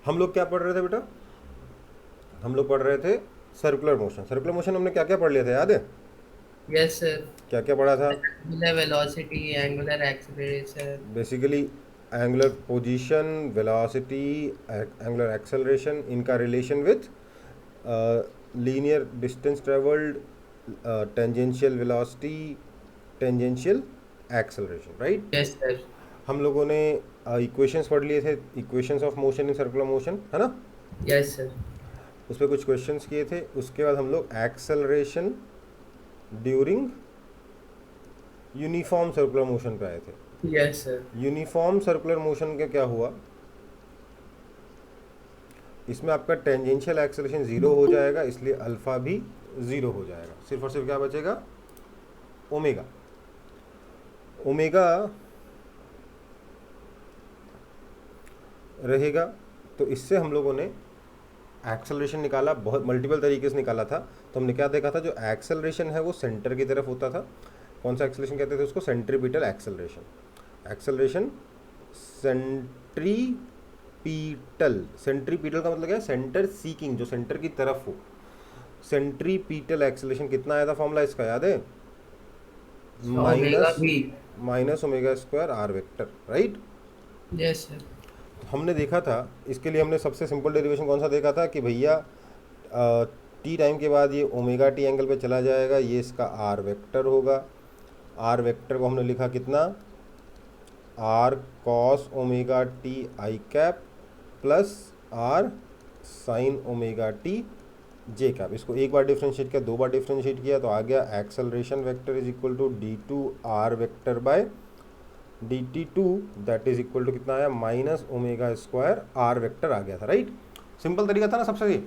हम लोग क्या पढ़ रहे थे बेटा? हम लोग पढ़ रहे थे सर्कुलर मोशन। सर्कुलर मोशन हमने क्या क्या पढ़ लिया था, याद है? Yes sir. क्या क्या पढ़ा था? Angular velocity, angular acceleration. Basically angular position, velocity, angular acceleration, इनका relation with linear distance travelled, tangential velocity, tangential acceleration, right? Yes sir. हम लोगों ने इक्वेशंस पढ़ लिए थे, equations of motion in circular motion, है ना? Yes sir. उस पर कुछ क्वेश्चंस किए थे। उसके बाद हम लोग acceleration during uniform circular motion पे आए थे। Yes sir. Uniform circular motion का क्या हुआ? इसमें आपका टेंजेंशियल एक्सेलरेशन ज़ीरो हो जाएगा, इसलिए अल्फ़ा भी ज़ीरो हो जाएगा। सिर्फ और सिर्फ क्या बचेगा? ओमेगा। ओमेगा रहेगा। तो इससे हम लोगों ने एक्सेलरेशन निकाला, बहुत मल्टीपल तरीके से निकाला था। तो हमने क्या देखा था, जो एक्सेलरेशन है वो सेंटर की तरफ होता था। कौन सा एक्सेलरेशन कहते थे उसको? Centripetal acceleration. Acceleration centripetal. Centripetal का मतलब क्या है? सेंटर सीकिंग, जो सेंटर की तरफ हो। सेंट्रीपीटल एक्सेलरेशन कितना आया था फॉर्मूला इसका, याद है? ओमेगा माइनस भी। Minus omega square r vector, right? Yes sir. हमने देखा था, इसके लिए हमने सबसे सिंपल डेरिवेशन कौन सा देखा था कि भैया टी टाइम के बाद ये ओमेगा टी एंगल पे चला जाएगा, ये इसका आर वेक्टर होगा। आर वेक्टर को हमने लिखा कितना? R cos omega t i cap plus r sine omega t j cap. इसको एक बार डिफ्रेंशिएट किया, दो बार डिफ्रेंशिएट किया तो आ गया acceleration vector is equal to d two r vector by d t two, that is equal to कितना आया? Minus omega square r vector आ गया था, राइट? सिंपल तरीका था ना सबसे ये।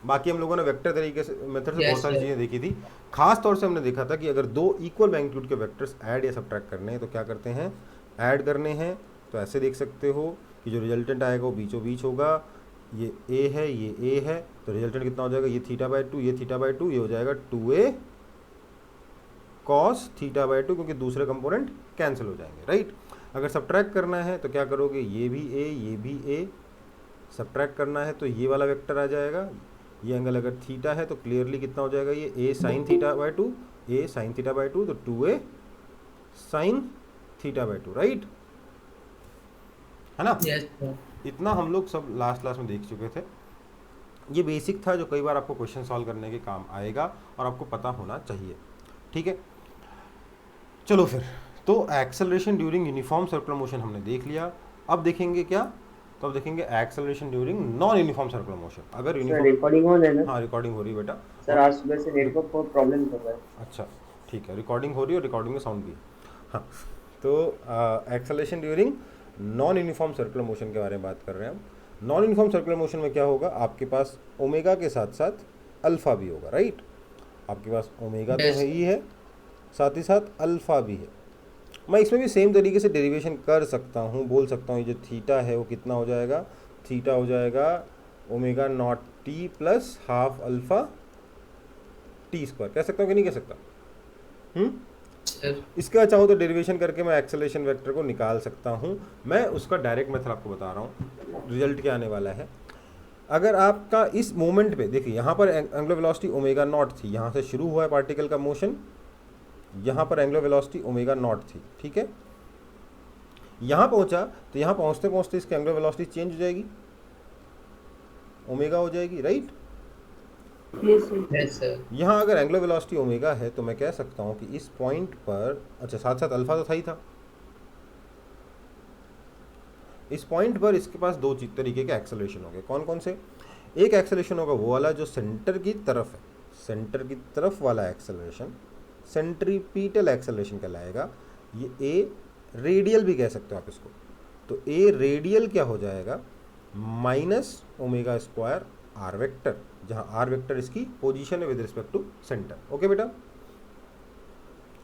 बाकी हम लोगों ने वेक्टर तरीके से, मेथड से बहुत यस सारी सर। चीज़ें देखी थी। खास तौर से हमने देखा था कि अगर दो इक्वल मैग्नीट्यूड के वेक्टर्स ऐड या सब्ट्रैक्ट करने हैं तो क्या करते हैं? ऐड करने हैं तो ऐसे देख सकते हो कि जो रिजल्टेंट आएगा वो बीचों बीच होगा। ये ए है, ये ए है, तो रिजल्टेंट कितना हो जाएगा? ये थीटा बाई टू, ये थीटा बाई टू, ये हो जाएगा 2a cos theta by to, क्योंकि दूसरे कंपोनेंट कैंसिल हो जाएंगे, राइट? अगर सब्ट्रैक्ट करना है तो क्या करोगे? ये भी ए, ये भी ए। सब्ट्रैक्ट करना है तो ये वाला वेक्टर आ जाएगा। ये एंगल अगर थीटा है तो क्लियरली कितना हो जाएगा? ये a sine theta by two, a sine theta by two, तो 2a sine theta by two, right? है ना? Yes sir. इतना हम लोग सब लास्ट क्लास में देख चुके थे। ये बेसिक था जो कई बार आपको क्वेश्चन सॉल्व करने के काम आएगा और आपको पता होना चाहिए, ठीक है? चलो फिर, तो acceleration during uniform circular motion हमने देख लिया। अब देखेंगे क्या? तो अब देखेंगे acceleration during non uniform circular motion. अगर सर यूनिफॉर्म, रिकॉर्डिंग हो रहा है ना? हाँ रिकॉर्डिंग हो रही है बेटा। सर और आज सुबह से नेटवर्क बहुत प्रॉब्लम कर रहा है। अच्छा, ठीक है, रिकॉर्डिंग हो रही है और रिकॉर्डिंग में साउंड भी है। हाँ, तो acceleration during non uniform circular motion के बारे में बात कर रहे हैं हम। नॉन यूनिफॉर्म सर्कुलर मोशन में क्या होगा? आपके पास ओमेगा के साथ साथ अल्फ़ा भी होगा, राइट? आपके पास ओमेगा तो यस है ही है, साथ ही साथ अल्फ़ा भी है। मैं इसमें भी सेम तरीके से डेरिवेशन कर सकता हूँ, बोल सकता हूँ ये जो थीटा है वो कितना हो जाएगा? थीटा हो जाएगा omega naught T plus half alpha T square. कह सकता हूँ कि नहीं कह सकता? हम्म। सर। इसका चाहो तो डेरिवेशन करके मैं एक्सेलरेशन वेक्टर को निकाल सकता हूँ। मैं उसका डायरेक्ट मेथड आपको बता रहा हूँ, रिजल्ट क्या आने वाला है। अगर आपका इस मोमेंट पे देखिए, यहाँ पर एंगुलर वेलोसिटी ओमेगा नॉट थी, यहाँ से शुरू हुआ है पार्टिकल का मोशन, यहाँ पर एंगुलर वेलोसिटी ओमेगा नॉट थी, ठीक है? यहाँ पहुँचा तो यहाँ पहुँचते पहुँचते इसकी एंगुलर वेलोसिटी चेंज हो जाएगी, ओमेगा हो जाएगी, राइट? Yes sir. यहाँ अगर एंगुलर वेलोसिटी ओमेगा है तो मैं कह सकता हूँ कि इस पॉइंट पर, अच्छा साथ साथ अल्फा तो था ही था, इस पॉइंट पर इसके पास दो तरीके के एक्सेलरेशन होंगे। कौन कौन से? एक एक्सेलरेशन होगा वो वाला जो सेंटर की तरफ है, सेंटर की तरफ वाला एक्सेलरेशन सेंट्रीपिटल एक्सेलरेशन कहलाएगा। ये ए रेडियल भी कह सकते हो आप इसको। तो ए रेडियल क्या हो जाएगा? Minus omega square r vector, जहाँ आर वेक्टर इसकी पोजीशन है with respect to centre. Okay बेटा,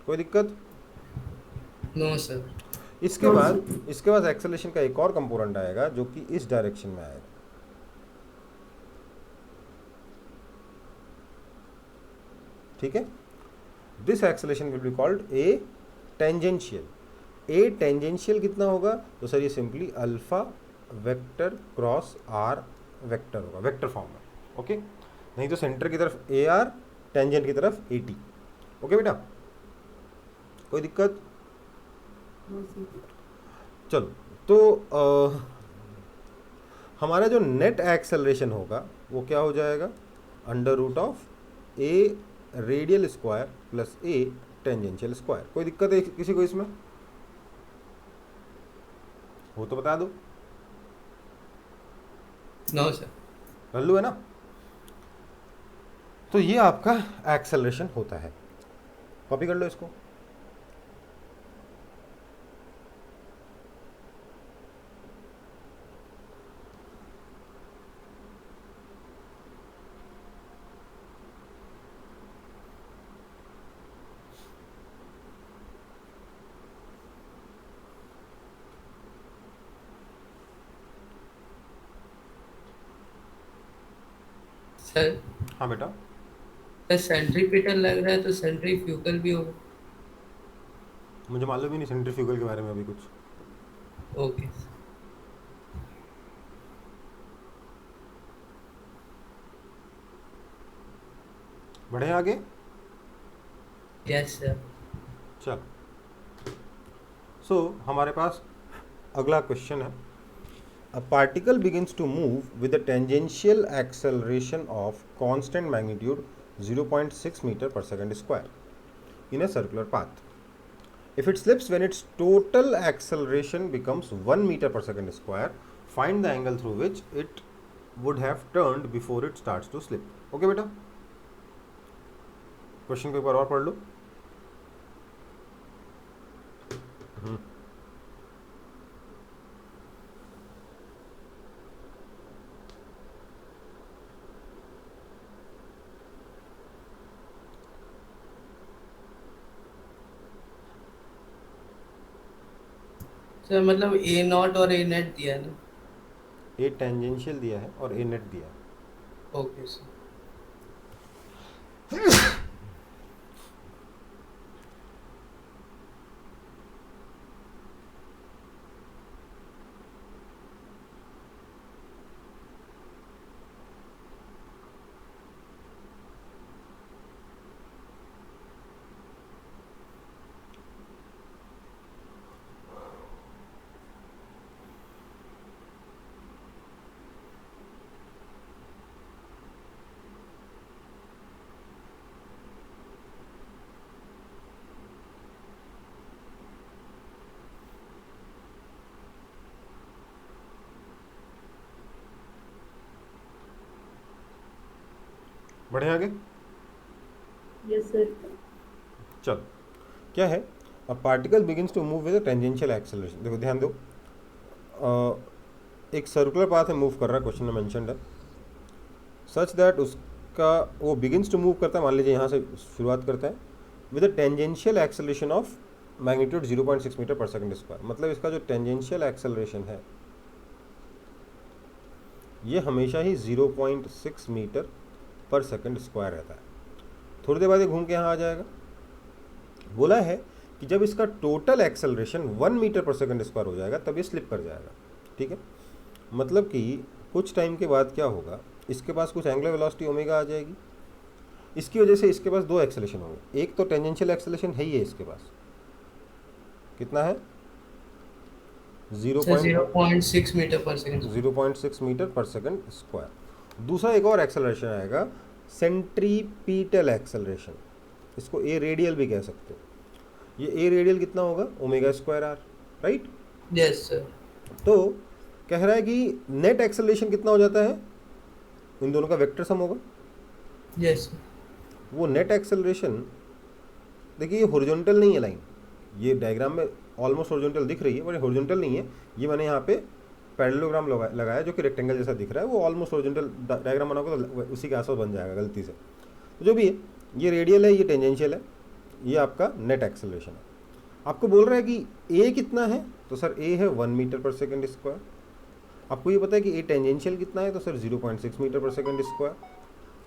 कोई दिक्कत? No sir. इसके बाद एक्सेलरेशन का एक और कंपोनेंट आएगा जो कि इस डायरेक्शन में आएगा, ठीक है? This acceleration will be called a tangential. A tangential कितना होगा? तो सर ये simply alpha vector cross r vector होगा, वेक्टर फॉर्म में, ओके। नहीं तो सेंटर की तरफ ए आर, टेंजेंट की तरफ ए टी, ओके बेटा, कोई दिक्कत? चलो, तो हमारा जो नेट एक्सेलरेशन होगा वो क्या हो जाएगा, under root of a radial square plus a tangential square. कोई दिक्कत है किसी को इसमें? वो तो बता दो। No sir. लल्लू है ना? तो ये आपका एक्सेलरेशन होता है, कॉपी कर लो इसको। सर हाँ बेटा, सर सेंट्रीपिटल लग रहा है तो सेंट्रीफ्यूगल भी होगा। मुझे मालूम ही नहीं सेंट्रीफ्यूगल के बारे में अभी कुछ। ओके। बढ़े आगे। Yes sir. चल, सो हमारे पास अगला क्वेश्चन है, a particle begins to move with a tangential acceleration of constant magnitude 0.6 meter per second square in a circular path. If it slips when its total acceleration becomes 1 meter per second square, find the angle through which it would have turned before it starts to slip. Okay बेटा, question को एक बार और पढ़ लो। Sir मतलब ए not और ए net दिया ना। ए tangential दिया है और ए नेट दिया है। Okay sir. बढ़े आगे। Yes sir. चलो, क्या है, a particle begins to move with a tangential acceleration. देखो ध्यान दो, एक सर्कुलर पाथ में मूव कर रहा है, क्वेश्चन में मेंशन्ड है, सच दैट उसका वो बिगिंस टू मूव करता है, मान लीजिए यहाँ से शुरुआत करता है, with a tangential acceleration of magnitude 0.6 metre per second square. मतलब इसका जो टेंजेंशियल एक्सेलरेशन है ये हमेशा ही 0.6 मीटर पर सेकंड स्क्वायर रहता है। थोड़ी देर बाद ये घूम के यहाँ आ जाएगा। बोला है कि जब इसका total acceleration 1 metre per second square हो जाएगा तब ये स्लिप कर जाएगा, ठीक है। मतलब कि कुछ टाइम के बाद क्या होगा, इसके पास कुछ एंगुलर वेलोसिटी ओमेगा आ जाएगी, इसकी वजह से इसके पास दो एक्सेलरेशन होंगे। एक तो टेंजेंशियल एक्सेलरेशन है ही है इसके पास, कितना है, 0.6 metre per second. 0.6 metre per second square. दूसरा एक और एक्सेलरेशन आएगा, सेंट्रीपिटल एक्सेलरेशन, इसको ए रेडियल भी कह सकते हो। ये ए रेडियल कितना होगा, omega square r, right. Yes sir. तो कह रहा है कि नेट एक्सेलरेशन कितना हो जाता है, इन दोनों का वेक्टर सम होगा। Yes sir. वो नेट एक्सेलरेशन, देखिए ये हॉरिजॉन्टल नहीं है लाइन, ये डायग्राम में ऑलमोस्ट हॉरिजॉन्टल दिख रही है पर हॉरिजॉन्टल नहीं है। ये मैंने यहाँ पे पैरेललोग्राम लगाया जो कि रेक्टेंगल जैसा दिख रहा है, वो ऑलमोस्ट हॉरिजॉन्टल डायग्राम बनाओगे तो उसी के आसपास बन जाएगा गलती से। तो जो भी है, ये रेडियल है, ये टेंजेंशियल है, ये आपका नेट एक्सेलरेशन है। आपको बोल रहा है कि ए कितना है, तो सर ए है 1 मीटर पर सेकंड स्क्वायर। आपको ये पता है कि ए टेंजेंशियल कितना है, तो sir 0.6 metre per second square.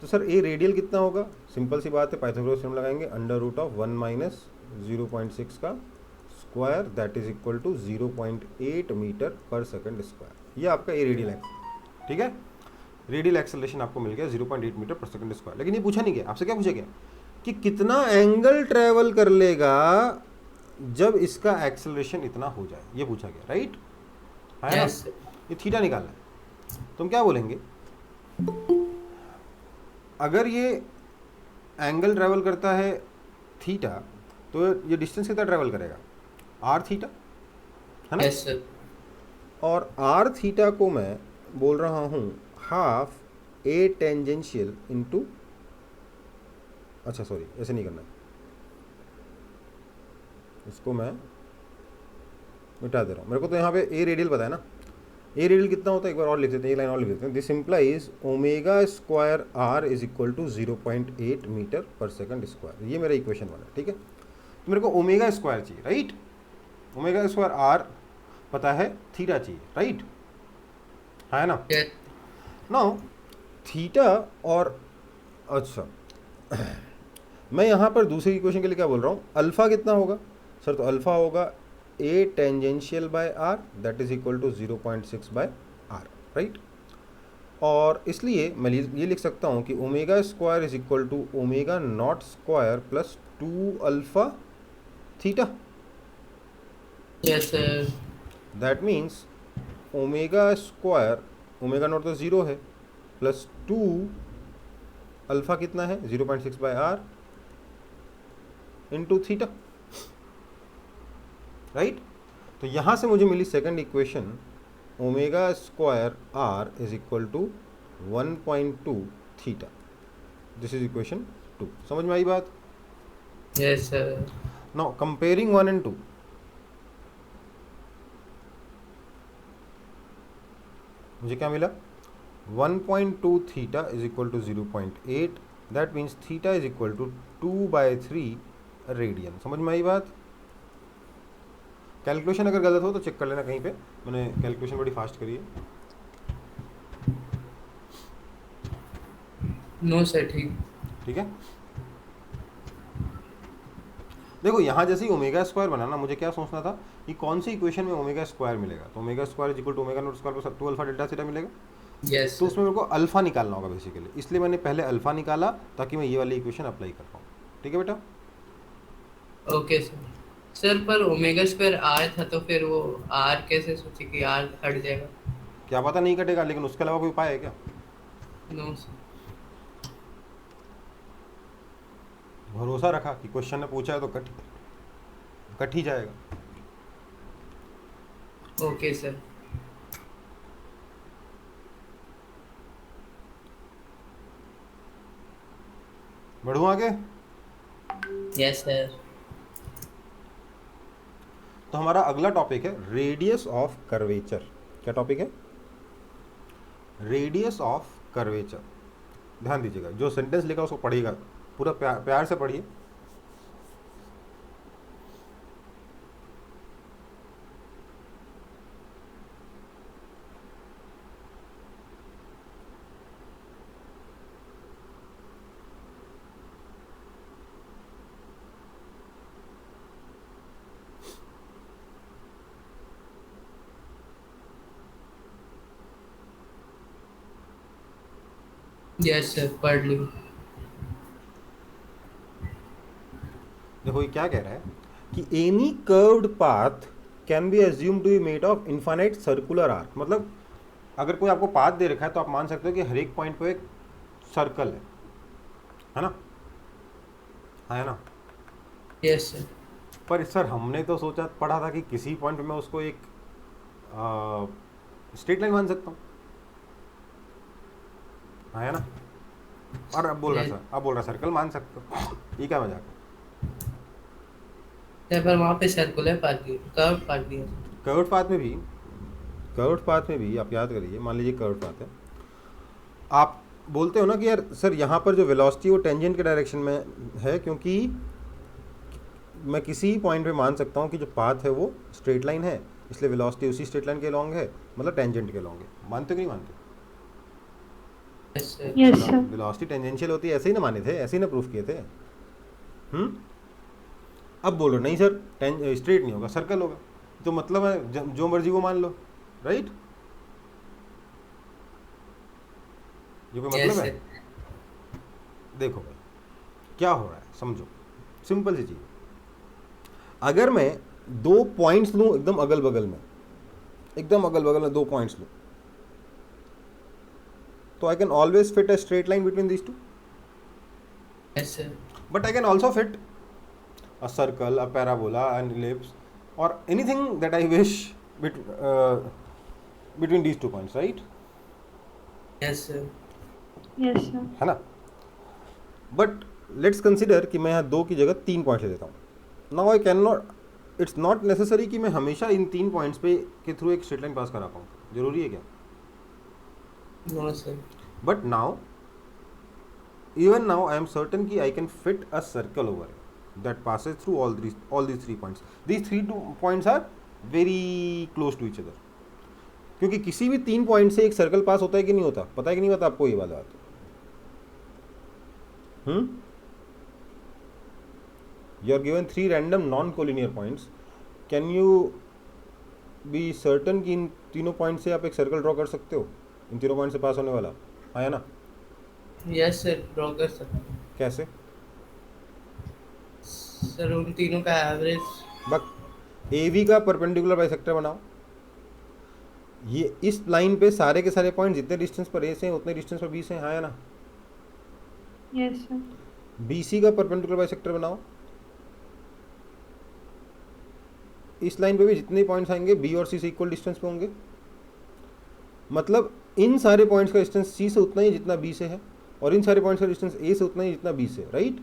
तो सर ए रेडियल कितना होगा, सिंपल सी बात है, पाइथागोरस थ्योरम लगाएंगे, अंडर रूट ऑफ 1 माइनस 0.6 का square that is equal to 0.8 metre per second square. ये आपका ए रेडियल एक्स, ठीक है। रेडियल एक्सेलरेशन आपको मिल गया 0.8 मीटर पर सेकंड स्क्वायर। लेकिन ये पूछा नहीं गया, आपसे क्या पूछा गया कि कितना एंगल ट्रेवल कर लेगा जब इसका एक्सेलरेशन इतना हो जाए, ये पूछा गया, राइट है ना। यस ये थीटा निकालना है। तुम क्या बोलेंगे, अगर ये एंगल ट्रेवल करता है थीटा तो ये डिस्टेंस कितना ट्रेवल करेगा, आर थीटा, है ना। यस सर और आर थीटा को मैं बोल रहा हूँ हाफ ए टेंजेंशियल इंटू, अच्छा सॉरी ऐसे नहीं करना है, इसको मैं मिटा दे रहा हूँ। मेरे को तो यहाँ पे ए रेडियल पता है ना, ए रेडियल कितना होता है एक बार और लिख देते हैं, एक लाइन और लिख देते हैं। This implies omega square r is equal to 0.8 metre per second square. ये मेरा इक्वेशन वाला है, ठीक है। तो मेरे को ओमेगा स्क्वायर चाहिए, राइट। ओमेगा स्क्वायर आर पता है, थीटा चाहिए, राइट है ना। यस नाउ थीटा और अच्छा मैं यहाँ पर दूसरी इक्वेशन के लिए क्या बोल रहा हूँ, अल्फ़ा कितना होगा सर, तो अल्फ़ा होगा a tangential by r that is equal to 0.6 by r, right. और इसलिए मैं ये लिख सकता हूँ कि omega square is equal to omega not square plus 2 alpha theta. Yes sir that means omega square, omega naught तो 0 है, प्लस 2 अल्फ़ा कितना है 0.6 by r into theta, right. तो यहाँ से मुझे मिली second equation, omega square r is equal to 1.2 theta. This is equation 2। समझ में आई बात। Yes sir now comparing 1 and 2, मुझे क्या मिला, 1.2 theta is equal to 0.8, that means theta is equal to 2/3 radian. समझ में आई बात। कैलकुलेशन अगर गलत हो तो चेक कर लेना कहीं पे, मैंने कैलकुलेशन बड़ी फास्ट करी है। नो सर ठीक ठीक है, देखो यहाँ जैसे ही ओमेगा स्क्वायर बना ना, मुझे क्या सोचना था कि कौन सी इक्वेशन में ओमेगा स्क्वायर मिलेगा, तो omega square is equal to omega not square plus 2 alpha delta theta मिलेगा। यस तो उसमें मेरे को अल्फा निकालना होगा बेसिकली, इसलिए मैंने पहले अल्फा निकाला ताकि मैं ये वाली इक्वेशन अप्लाई कर पाऊँ। ठीक है बेटा। Okay sir. सर पर ओमेगा स्क्वायर आर था तो फिर वो आर कैसे सोचे कि आर हट जाएगा। क्या पता नहीं कटेगा, लेकिन उसके अलावा कोई उपाय है क्या। नो सर भरोसा रखा कि क्वेश्चन ने पूछा है तो कट ही जाएगा। ओके सर बढ़ू आगे। Yes sir. तो हमारा अगला टॉपिक है रेडियस ऑफ कर्वेचर। क्या टॉपिक है, रेडियस ऑफ कर्वेचर। ध्यान दीजिएगा, जो सेंटेंस लिखा उसको पढ़िएगा पूरा, प्यार से पढ़िए। यस सर पढ़ ली। देखो ये क्या कह रहा है कि any curved path can be assume to be made of infinite circular arc. मतलब अगर कोई आपको पाथ दे रखा है तो आप मान सकते हो कि हर एक पॉइंट पे एक सर्कल है ना, है ना। Yes sir. पर सर हमने तो सोचा पढ़ा था कि किसी पॉइंट पे मैं उसको एक स्ट्रेट लाइन मान सकता हूँ, है ना। और अब बोल रहा सर्कल मान सकते हो, ये क्या मजाक है। सर पर वहाँ पे सर्कुलर पार्ट दिया, कर्व पार्ट दिया। कर्व्ड पाथ में भी आप याद करिए, मान लीजिए कर्व्ड पाथ है, आप बोलते हो ना कि यार सर यहाँ पर जो वेलोसिटी वो टेंजेंट के डायरेक्शन में है, क्योंकि मैं किसी पॉइंट पे मान सकता हूँ कि जो पाथ है वो स्ट्रेट लाइन है, इसलिए वेलोसिटी उसी स्ट्रेट लाइन के लॉन्ग है, मतलब टेंजेंट के लॉन्ग है। मानते हो कि नहीं मानते। Yes sir. Yes sir. Velocity tangential होती है, ऐसे ही ना माने थे, ऐसे ही ना प्रूफ किए थे। अब बोलो नहीं सर स्ट्रेट नहीं होगा, सर्कल होगा, तो मतलब है जो मर्जी को मान लो, राइट। ये कोई यस मतलब है? सर। देखो भाई क्या हो रहा है, समझो, सिंपल सी चीज़। अगर मैं दो पॉइंट्स लूँ एकदम अगल बगल में, एकदम अगल बगल में दो पॉइंट्स लूँ, तो I can always fit a straight line between these two, yes sir. But I can also fit a circle, a parabola, an ellipse, और anything that I wish between these 2 points, right? Yes sir. Yes, sir. है ना? But let's consider कि मैं यहाँ 2 की जगह 3 point ले लेता हूँ. Now I can not, it's not necessary कि मैं हमेशा इन 3 पॉइंट्स पे के थ्रू एक स्ट्रेट लाइन पास करा पाऊँ. जरूरी है क्या? No sir. But now, even now I am certain कि I can fit a circle over it that passes through all these 3 points. These 3 points are very close to each other. क्योंकि किसी भी 3 point से एक circle पास होता है कि नहीं होता? पता है कि नहीं पता आपको ये वाला बात? You are given 3 random non-collinear points. Can you be certain कि इन तीनों पॉइंट से आप एक सर्कल ड्रॉ कर सकते हो? इन तीनों पॉइंट से पास होने वाला आया ना? यस सर, ड्रॉ कर सकते हैं। कैसे? सर उन तीनों का एवरेज। बस AV का परपेंडिकुलर बाइसेक्टर बनाओ. ये इस लाइन पे सारे के सारे पॉइंट जितने डिस्टेंस पर A से हैं उतने डिस्टेंस पर B से हैं, हाँ या ना? Yes, sir. BC का परपेंडिकुलर बाइसेक्टर बनाओ. इस लाइन पे भी जितने पॉइंट्स आएंगे B और C से इक्वल डिस्टेंस पे होंगे. मतलब इन सारे पॉइंट्स का डिस्टेंस C से उतना ही जितना B से है, और इन सारे पॉइंट्स का डिस्टेंस A से उतना ही जितना B से, राइट?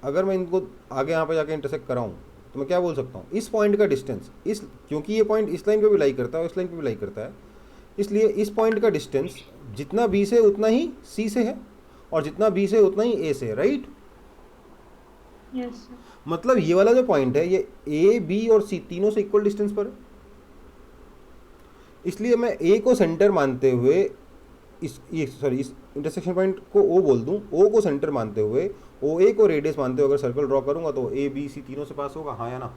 अगर मैं इनको आगे यहाँ पे जाके इंटरसेक्ट कराऊँ तो मैं क्या बोल सकता हूँ? इस पॉइंट का डिस्टेंस, इस, क्योंकि ये पॉइंट इस लाइन पे भी लाई करता है और इस लाइन पे भी लाई करता है, इसलिए इस पॉइंट का डिस्टेंस जितना B से उतना ही C से है, और जितना B से उतना ही A से है, राइट? Yes, sir. मतलब ये वाला जो पॉइंट है ये A, B और C तीनों से इक्वल डिस्टेंस पर है. इसलिए मैं A को सेंटर मानते हुए इस इंटरसेक्शन पॉइंट को O बोल दूं, O को सेंटर मानते हुए OA को रेडियस मानते हुए अगर सर्कल ड्रॉ करूंगा तो A, B, C तीनों से पास होगा, हाँ या ना?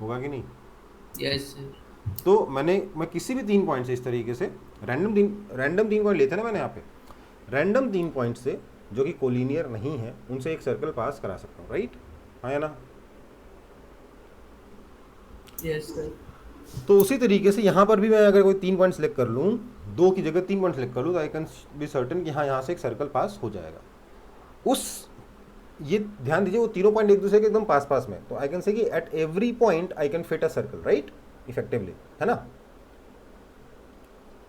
होगा कि नहीं? Yes sir. तो मैं किसी भी 3 पॉइंट से इस तरीके से रैंडम 3 पॉइंट लेते हैं ना, मैंने यहाँ पे रैंडम 3 पॉइंट से जो कि कोलिनियर नहीं है उनसे एक सर्कल पास करा सकता हूँ, राइट? हाँ या ना? Yes sir. तो उसी तरीके से यहाँ पर भी मैं अगर कोई 3 पॉइंट सेलेक्ट कर लूँ, 2 की जगह 3 पॉइंट सेलेक्ट कर लूँ, तो आई कैन बी सर्टन कि हाँ यहाँ से एक सर्कल पास हो जाएगा. ये ध्यान दीजिए वो तीनों पॉइंट एक दूसरे के एकदम पास पास में, तो आई कैन से कि at every point I can fit a circle, right? Effectively, है ना?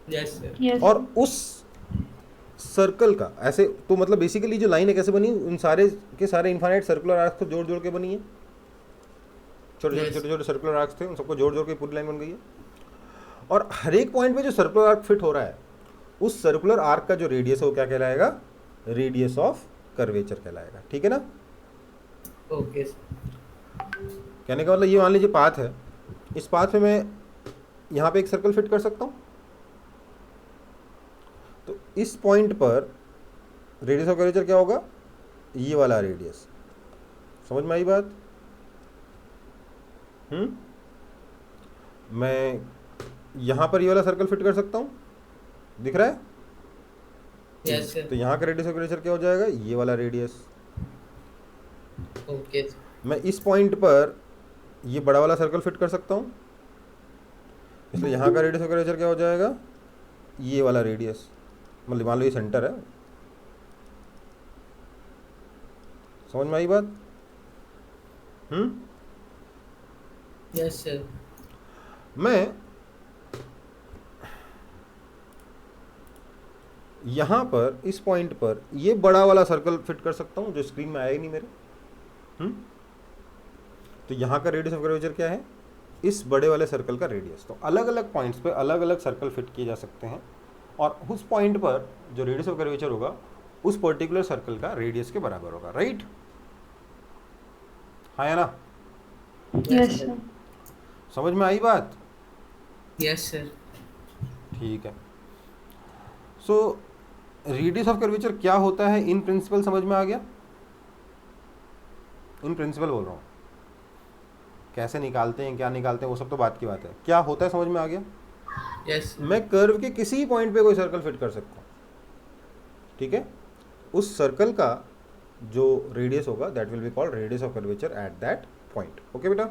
Yes sir. Yes. और उस सर्कल का ऐसे, तो मतलब बेसिकली जो लाइन है कैसे बनी, उन सारे के सारे इन्फाइनाइट सर्कुलर आर्क्स को जोड़ जोड़ के बनी है. Yes. छोटे छोटे सर्कुलर आर्क्स थे, उन सबको जोड़ जोड़ के पूरी लाइन बन गई है. और हर एक पॉइंट पे जो सर्कुलर आर्क फिट हो रहा है, उस सर्कुलर आर्क का जो रेडियस है वो क्या कहलाएगा? रेडियस ऑफ कर्वेचर कहलाएगा. ठीक है ना? Okay sir. कहने का मतलब ये मान लीजिए पाथ है, इस पाथ में मैं यहाँ पे एक सर्कल फिट कर सकता हूँ. तो इस पॉइंट पर रेडियस ऑफ कर्वेचर क्या होगा? ये वाला रेडियस. समझ में आई बात? मैं यहाँ पर ये वाला सर्कल फिट कर सकता हूँ, दिख रहा है? Yes sir. तो यहाँ का रेडियस ऑफ कर्वेचर क्या हो जाएगा? ये वाला रेडियस. Okay sir. मैं इस पॉइंट पर ये बड़ा वाला सर्कल फिट कर सकता हूँ, इसलिए यहाँ का रेडियस ऑफ कर्वेचर क्या हो जाएगा? ये वाला रेडियस. मतलब मान लो ये सेंटर है. समझ में आई बात? Yes sir. मैं यहाँ पर इस पॉइंट पर ये बड़ा वाला सर्कल फिट कर सकता हूँ जो स्क्रीन में आया ही नहीं मेरे. तो यहाँ का रेडियस ऑफ कर्वेचर क्या है? इस बड़े वाले सर्कल का रेडियस. तो अलग अलग पॉइंट्स पे अलग अलग सर्कल फिट किए जा सकते हैं, और उस पॉइंट पर जो रेडियस ऑफ कर्वेचर होगा उस पर्टिकुलर सर्कल का रेडियस के बराबर होगा, राइट? हाँ या ना? Yes, sir. समझ में आई बात? Yes sir. ठीक है. सो रेडियस ऑफ कर्वेचर क्या होता है इन प्रिंसिपल समझ में आ गया? इन प्रिंसिपल बोल रहा हूँ. कैसे निकालते हैं, क्या निकालते हैं, वो सब तो बात की बात है. क्या होता है समझ में आ गया? यस मैं कर्व के किसी पॉइंट पे कोई सर्कल फिट कर सकता हूँ, ठीक है। उस सर्कल का जो रेडियस होगा that will be called radius of curvature at that point. Okay बेटा,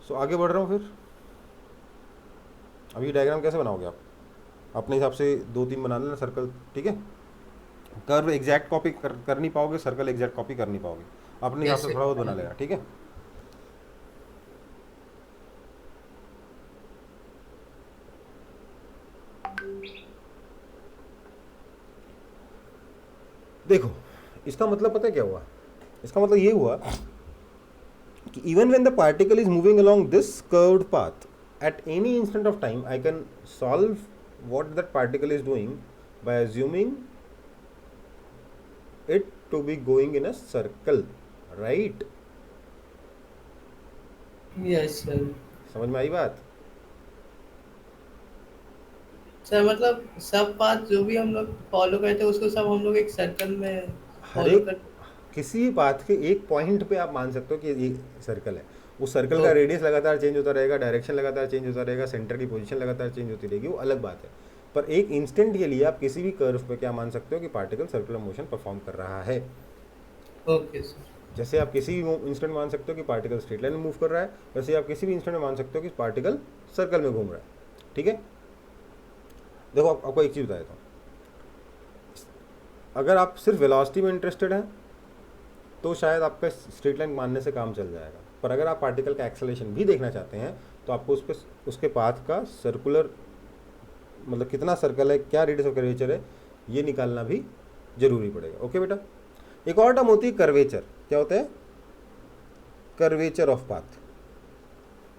सो आगे बढ़ रहा हूँ फिर। अब ये डायग्राम कैसे बनाओगे आप? अपने हिसाब से 2-3 बना लेना सर्कल, ठीक है। कर्व एग्जैक्ट कॉपी कर नहीं पाओगे, सर्कल एग्जैक्ट कॉपी कर नहीं पाओगे, अपने हिसाब यस से थोड़ा बहुत बना लेना, ठीक है। देखो इसका मतलब पता है क्या हुआ? इसका मतलब ये हुआ कि even when the particle is moving along this curved path at any instant of time, I can solve what that particle is doing by assuming it to be going in a circle, right? Yes sir. समझ में आई बात? Sir मतलब सब path जो भी हम लोग फॉलो करते हैं उसको सब हम लोग एक सर्कल में हर फॉलो एक करते किसी भी पाथ के एक पॉइंट पे आप मान सकते हो कि ये सर्कल है। उस सर्कल का तो रेडियस लगातार चेंज होता रहेगा, डायरेक्शन लगातार चेंज होता रहेगा, सेंटर की पोजीशन लगातार चेंज होती रहेगी, वो अलग बात है। पर एक इंस्टेंट के लिए आप किसी भी कर्व पे क्या मान सकते हो कि पार्टिकल सर्कुलर मोशन परफॉर्म कर रहा है। Okay sir. जैसे आप किसी भी इंस्टेंट मान सकते हो कि पार्टिकल स्ट्रेट लाइन में मूव कर रहा है, वैसे आप किसी भी इंस्टेंट में मान सकते हो कि पार्टिकल सर्कल में घूम रहा है, ठीक है। देखो आपको एक चीज़ बता देता हूँ, अगर आप सिर्फ वेलोसिटी में इंटरेस्टेड हैं तो शायद आपका स्ट्रेट लाइन मानने से काम चल जाएगा, पर अगर आप पार्टिकल का एक्सेलरेशन भी देखना चाहते हैं तो आपको उस पर उसके पाथ का सर्कुलर मतलब कितना सर्कल है, क्या रेडियस ऑफ कर्वेचर है, ये निकालना भी जरूरी पड़ेगा। ओके बेटा, एक और टर्म होती है कर्वेचर। क्या होता है? Curvature of path.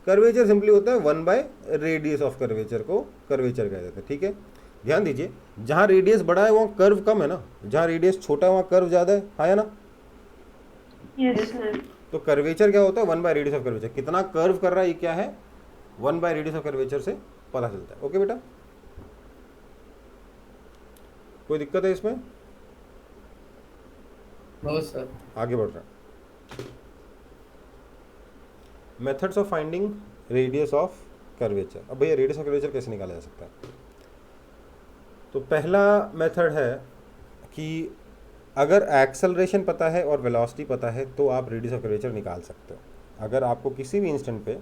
Curvature simply होता है 1/रेडियस ऑफ कर्वेचर को कर्वेचर कह देते हैं, ठीक है। ध्यान दीजिए, जहाँ रेडियस बड़ा है वहाँ कर्व कम है ना, जहाँ रेडियस छोटा है वहाँ कर्व ज़्यादा है, हाँ या ना? Yes, sir. तो कर्वेचर क्या होता है? 1/रेडियस ऑफ कर्वेचर। कितना कर्व कर रहा है ये क्या है? 1/रेडियस ऑफ कर्वेचर से पता चलता है। ओके बेटा, कोई दिक्कत है इसमें? No sir. आगे बढ़ रहा है। Methods of finding radius of curvature. अब भैया रेडियस ऑफ कर्वेचर कैसे निकाला जा सकता है? तो पहला मेथड है कि अगर एक्सेलरेशन पता है और वेलोसिटी पता है तो आप रेडियस ऑफ कर्वेचर निकाल सकते हो। अगर आपको किसी भी इंस्टेंट पे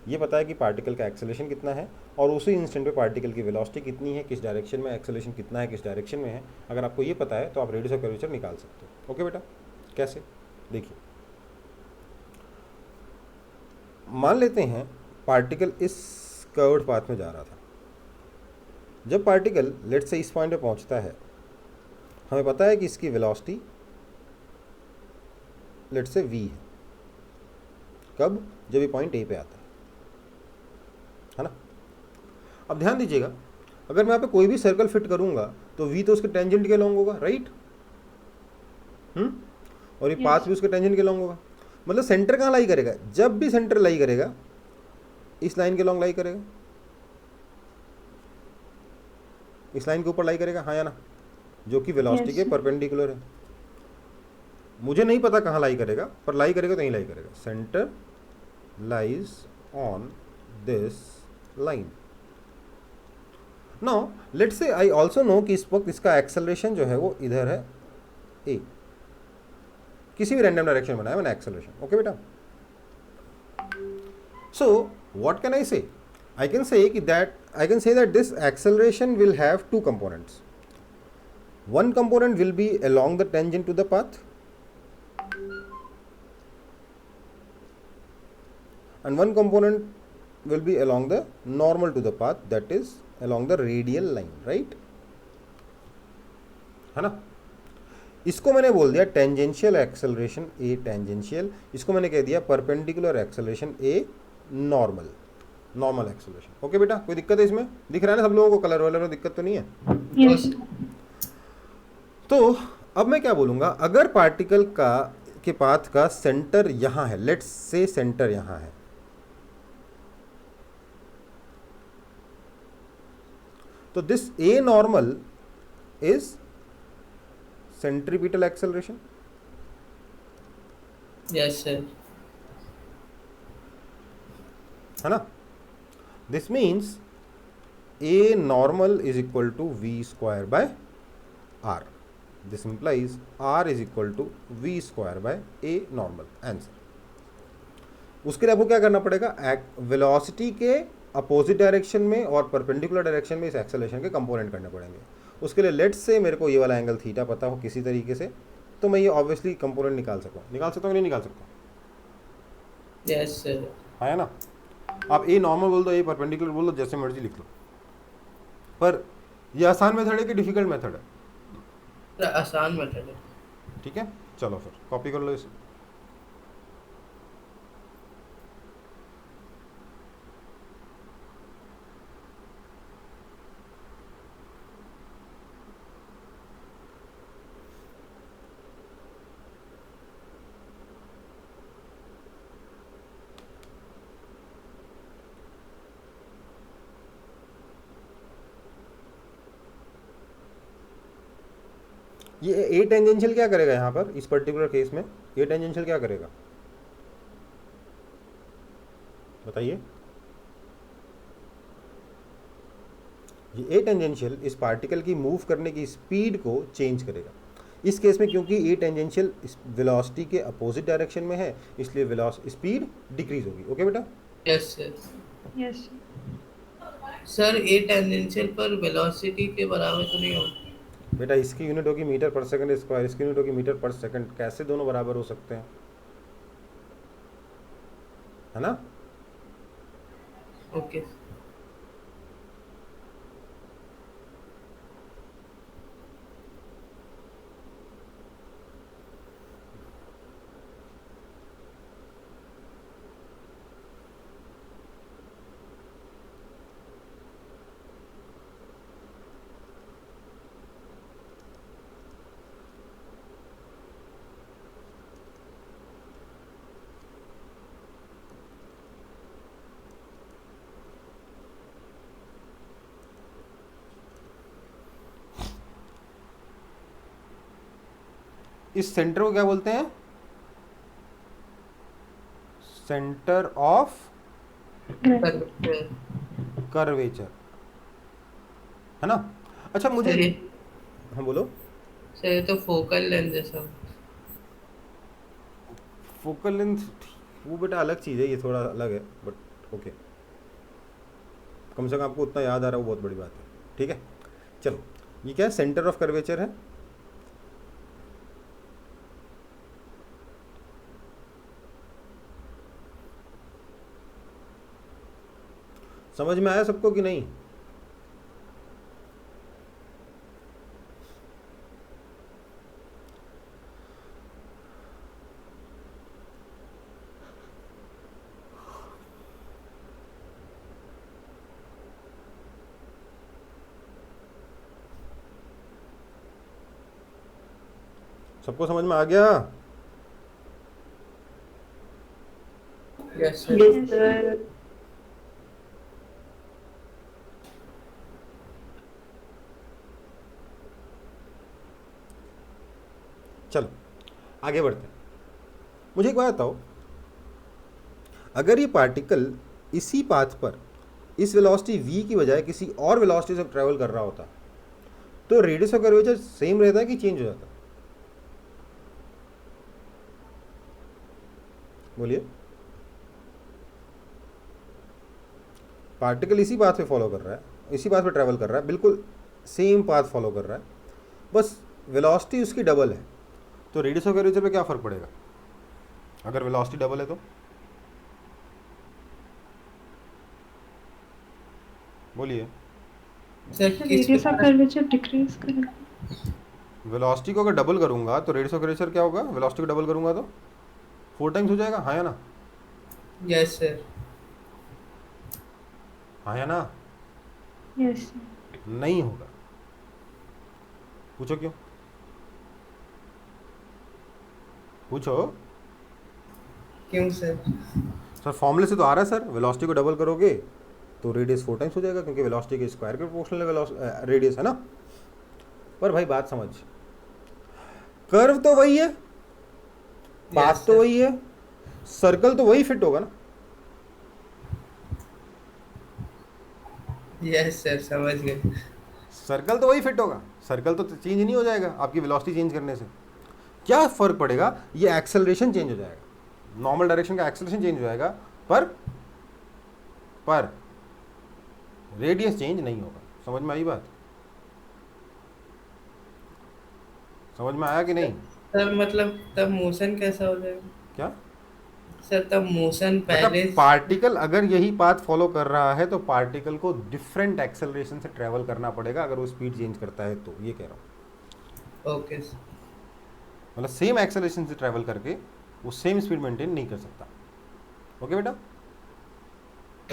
ये पता है कि पार्टिकल का एक्सेलरेशन कितना है और उसी इंस्टेंट पे पार्टिकल की वेलोसिटी कितनी है, किस डायरेक्शन में एक्सेलरेशन कितना है, किस डायरेक्शन में है, अगर आपको ये पता है तो आप रेडियस ऑफ कर्वेचर निकाल सकते हो। ओके बेटा, कैसे? देखिए, मान लेते हैं पार्टिकल इस कर्व्ड पाथ में जा रहा था। जब पार्टिकल लेट्स से इस पॉइंट पे पहुंचता है, हमें पता है कि इसकी वेलोसिटी लेट्स से v है। कब? जब ये पॉइंट ए पे आता है ना। अब ध्यान दीजिएगा, अगर मैं यहाँ पे कोई भी सर्कल फिट करूंगा तो v तो उसके टेंजेंट के लॉन्ग होगा, राइट? और ये पाथ भी उसके टेंजेंट के लॉन्ग होगा। मतलब सेंटर कहाँ लाई करेगा? जब भी सेंटर लाई करेगा इस लाइन के लॉन्ग लाई करेगा, इस लाइन के ऊपर लाई करेगा, हाँ या ना? जो कि वेलोसिटी के परपेंडिकुलर है। मुझे नहीं पता कहाँ लाई करेगा, पर लाई करेगा तो यहीं लाई करेगा। Centre lies on this line. Now let's say I also no कि इस वक्त इसका एक्सेलरेशन जो है वो इधर है ए, किसी भी रैंडम डायरेक्शन बनाया मैंने एक्सेलरेशन। ओके बेटा, सो व्हाट कैन आई से? I can say that this acceleration will have two components. One component will be along the tangent to the path, and one component will be along the normal to the path, that is along the radial line, right? है ना? इसको मैंने बोल दिया tangential acceleration ए tangential, इसको मैंने कह दिया perpendicular acceleration a normal, normal acceleration. Okay बेटा, कोई दिक्कत है इसमें? दिख रहा है ना सब लोगों को? कलर वालर में दिक्कत तो नहीं है? Yes. तो अब मैं क्या बोलूँगा, अगर पार्टिकल का के पाथ का सेंटर यहाँ है, लेट्स से सेंटर यहाँ है, तो this a normal is centripetal acceleration. Yes sir. है ना? This means a normal is equal to v square by r. This implies r is equal to v square by a normal. Answer. उसके लिए आपको क्या करना पड़ेगा, velocity के opposite direction में और परपेंडिकुलर डायरेक्शन में इस एक्सेलरेशन के कंपोनेंट करने पड़ेंगे. उसके लिए लेट्स से मेरे को ये वाला एंगल थीटा पता हो किसी तरीके से, तो मैं ये ऑब्वियसली कंपोनेंट निकाल सकता हूँ कि नहीं निकाल सकता. Yes sir. है ना. आप ए नॉर्मल बोल दो, ए परपेंडिकुलर बोल दो, जैसे मर्जी लिख लो. पर ये आसान मेथड है कि डिफिकल्ट मेथड है? आसान मेथड है. ठीक है, चलो फिर कॉपी कर लो इसे. ये ए टेंजेंशियल क्या करेगा यहाँ पर इस पर्टिकुलर केस में? ए टेंजेंशियल क्या करेगा बताइए. ये ए टेंजेंशियल इस पार्टिकल की मूव करने की स्पीड को चेंज करेगा इस केस में, क्योंकि ए टेंजेंशियल वेलोसिटी के अपोजिट डायरेक्शन में है, इसलिए स्पीड डिक्रीज होगी. ओके बेटा. Yes sir. Yes. सर ए टेंजेंशियल पर वेलोसिटी के बराबर तो नहीं होगा? बेटा इसकी यूनिट होगी मीटर पर सेकंड स्क्वायर, इसकी यूनिट होगी मीटर पर सेकंड. कैसे दोनों बराबर हो सकते हैं, है ना. ओके. इस सेंटर को क्या बोलते हैं? सेंटर ऑफ कर्वेचर, है ना. अच्छा मुझे, हाँ बोलो. सर ये तो फोकल लेंथ जैसा. फोकल लेंथ वो बेटा अलग चीज़ है, ये थोड़ा अलग है, बट ओके. कम से कम आपको उतना याद आ रहा है, वो बहुत बड़ी बात है. ठीक है, चलो. ये क्या है? सेंटर ऑफ कर्वेचर है. समझ में आया सबको कि नहीं? सबको समझ में आ गया? Yes sir. Yes, sir. चलो आगे बढ़ते हैं. मुझे एक बात बताओ, अगर ये पार्टिकल इसी पाथ पर इस वेलोसिटी v की बजाय किसी और वेलोसिटी से ट्रैवल कर रहा होता, तो रेडियस ऑफ कर्वेचर सेम रहता है कि चेंज हो जाता? बोलिए. पार्टिकल इसी पाथ पे फॉलो कर रहा है, इसी पाथ पे ट्रैवल कर रहा है, बिल्कुल सेम पाथ फॉलो कर रहा है, बस वेलोसिटी उसकी डबल है, तो रेडियस ऑफ कर्वेचर पे क्या फ़र्क पड़ेगा अगर वेलोसिटी डबल है तो? बोलिए. Sir Radius of curvature decrease करेगा. वेलोसिटी को अगर डबल करूंगा तो रेडियस ऑफ कर्वेचर क्या होगा? वेलोसिटी को डबल करूंगा तो 4 टाइम्स हो जाएगा, हाँ या ना? Yes sir. हाँ या ना? Yes. नहीं होगा. पूछो क्यों? पूछो. क्यों सर? सर फॉर्मूले से तो आ रहा है सर, वेलोसिटी को डबल करोगे तो रेडियस 4 टाइम्स हो जाएगा, क्योंकि वेलोसिटी के स्क्वायर के प्रोपोर्शनल है रेडियस, है ना. पर भाई बात समझ, कर्व तो वही है, पाथ तो वही है, सर्कल तो वही फिट होगा ना. यस सर, समझ गए। सर्कल तो वही फिट होगा, सर्कल तो चेंज नहीं हो जाएगा आपकी वेलोसिटी चेंज करने से। क्या फ़र्क पड़ेगा, ये एक्सेलरेशन चेंज हो जाएगा, नॉर्मल डायरेक्शन का एक्सेलरेशन चेंज हो जाएगा, पर रेडियस चेंज नहीं होगा। समझ में आई बात? समझ में आया कि नहीं? तब मतलब तब मोशन कैसा हो जाएगा क्या सर? तब मोशन बेटा, पहले। पार्टिकल अगर यही पाथ फॉलो कर रहा है तो पार्टिकल को डिफरेंट एक्सेलरेशन से ट्रेवल करना पड़ेगा अगर वो स्पीड चेंज करता है तो, ये कह रहा हूँ। Okay sir. मतलब सेम एक्सेलरेशन से ट्रेवल करके वो सेम स्पीड मेंटेन नहीं कर सकता। ओके बेटा,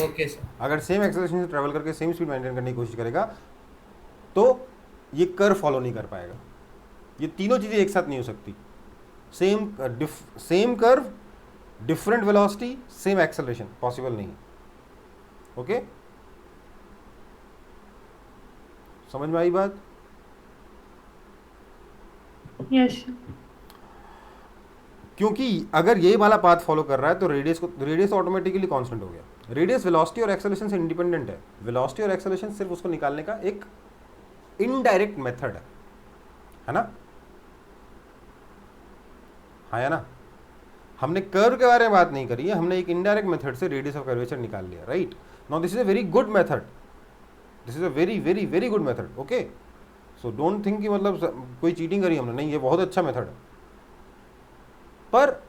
ओके सर। अगर सेम एक्सेलरेशन से ट्रेवल करके सेम स्पीड मेंटेन करने की कोशिश करेगा तो ये कर्व फॉलो नहीं कर पाएगा। ये तीनों चीज़ें एक साथ नहीं हो सकती। Same curve, different velocity, same acceleration possible नहीं। ओके, समझ में आई बात? Yes, sir. क्योंकि अगर ये वाला पाथ फॉलो कर रहा है तो रेडियस ऑटोमेटिकली कांस्टेंट हो गया। रेडियस वेलोसिटी और एक्सेलरेशन से इंडिपेंडेंट है। वेलोसिटी और एक्सेलरेशन सिर्फ उसको निकालने का एक इनडायरेक्ट मेथड है ना? हाँ या ना? हमने कर्व के बारे में बात नहीं करी है, हमने एक इनडायरेक्ट मेथड से रेडियस ऑफ कर्वेचर निकाल लिया, right? Now this is a very good method, this is a very very very good method. Okay, so don't think कि मतलब कोई चीटिंग करी हमने, नहीं, ये बहुत अच्छा मेथड है। पर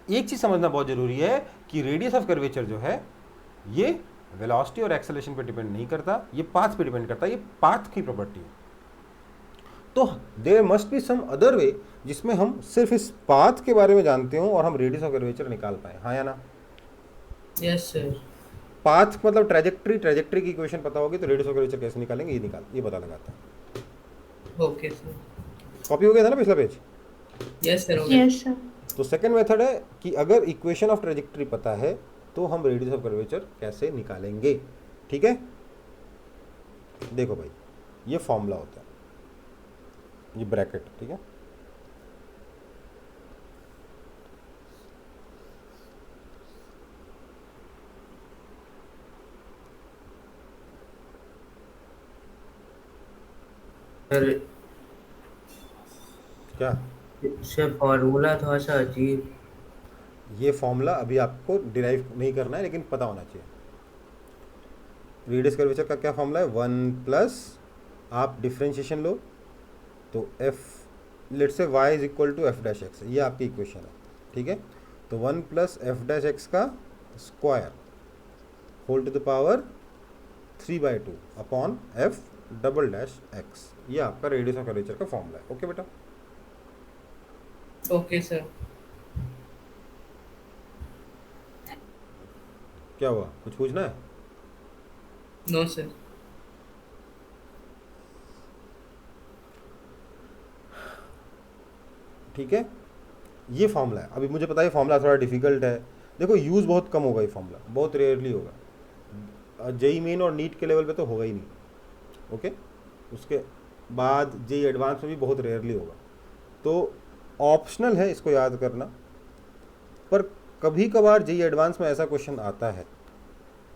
एक चीज समझना बहुत जरूरी है कि रेडियस ऑफ कर्वेचर जो है ये वेलोसिटी और एक्सेलरेशन पे डिपेंड नहीं करता, ये पाथ पे डिपेंड करता है, ये पाथ की प्रॉपर्टी है। तो there must be some other way जिसमें हम सिर्फ इस पाथ के बारे में जानते हो और हम रेडियस ऑफ कर्वेचर निकाल पाए। हाँ या ना? Yes sir. पाथ मतलब ट्रेजेक्ट्री की इक्वेशन पता होगी तो रेडियस ऑफ कर्वेचर कैसे निकालेंगे ये पता लगाता है। Okay sir. कॉपी हो गया था ना पिछला पेज? यस सर, हो गया। Yes, sir. तो सेकंड मेथड है कि अगर इक्वेशन ऑफ ट्रेजेक्ट्री पता है तो हम रेडियस ऑफ कर्वेचर कैसे निकालेंगे। ठीक है, देखो भाई, ये फॉर्मूला होता है, ये ब्रैकेट, ठीक है? सर क्या सर, फॉर्मूला थोड़ा सा अजीब। ये फॉर्मूला अभी आपको डिराइव नहीं करना है लेकिन पता होना चाहिए। रेडियस कर्वेचर का क्या फॉर्मूला है? 1 प्लस, आप डिफ्रेंशिएशन लो तो F, let say y is equal to F dash x, ये आपकी इक्वेशन है, ठीक है? तो 1 प्लस एफ डैश एक्स का square whole to the power 3/2 upon F double dash x, ये आपका रेडियस ऑफ कर्वेचर का फॉर्मूला है। ओके बेटा, ओके सर। क्या हुआ, कुछ पूछना है? No sir. ठीक है, ये फॉर्मूला है। अभी मुझे पता है फॉर्मूला थोड़ा डिफिकल्ट है, देखो यूज़ बहुत कम होगा, ये फॉर्मूला बहुत रेयरली होगा, जेई मेन और नीट के लेवल पे तो होगा ही नहीं। ओके, उसके बाद जेई एडवांस में भी बहुत रेयरली होगा, तो ऑप्शनल है इसको याद करना। पर कभी कभार जेई एडवांस में ऐसा क्वेश्चन आता है,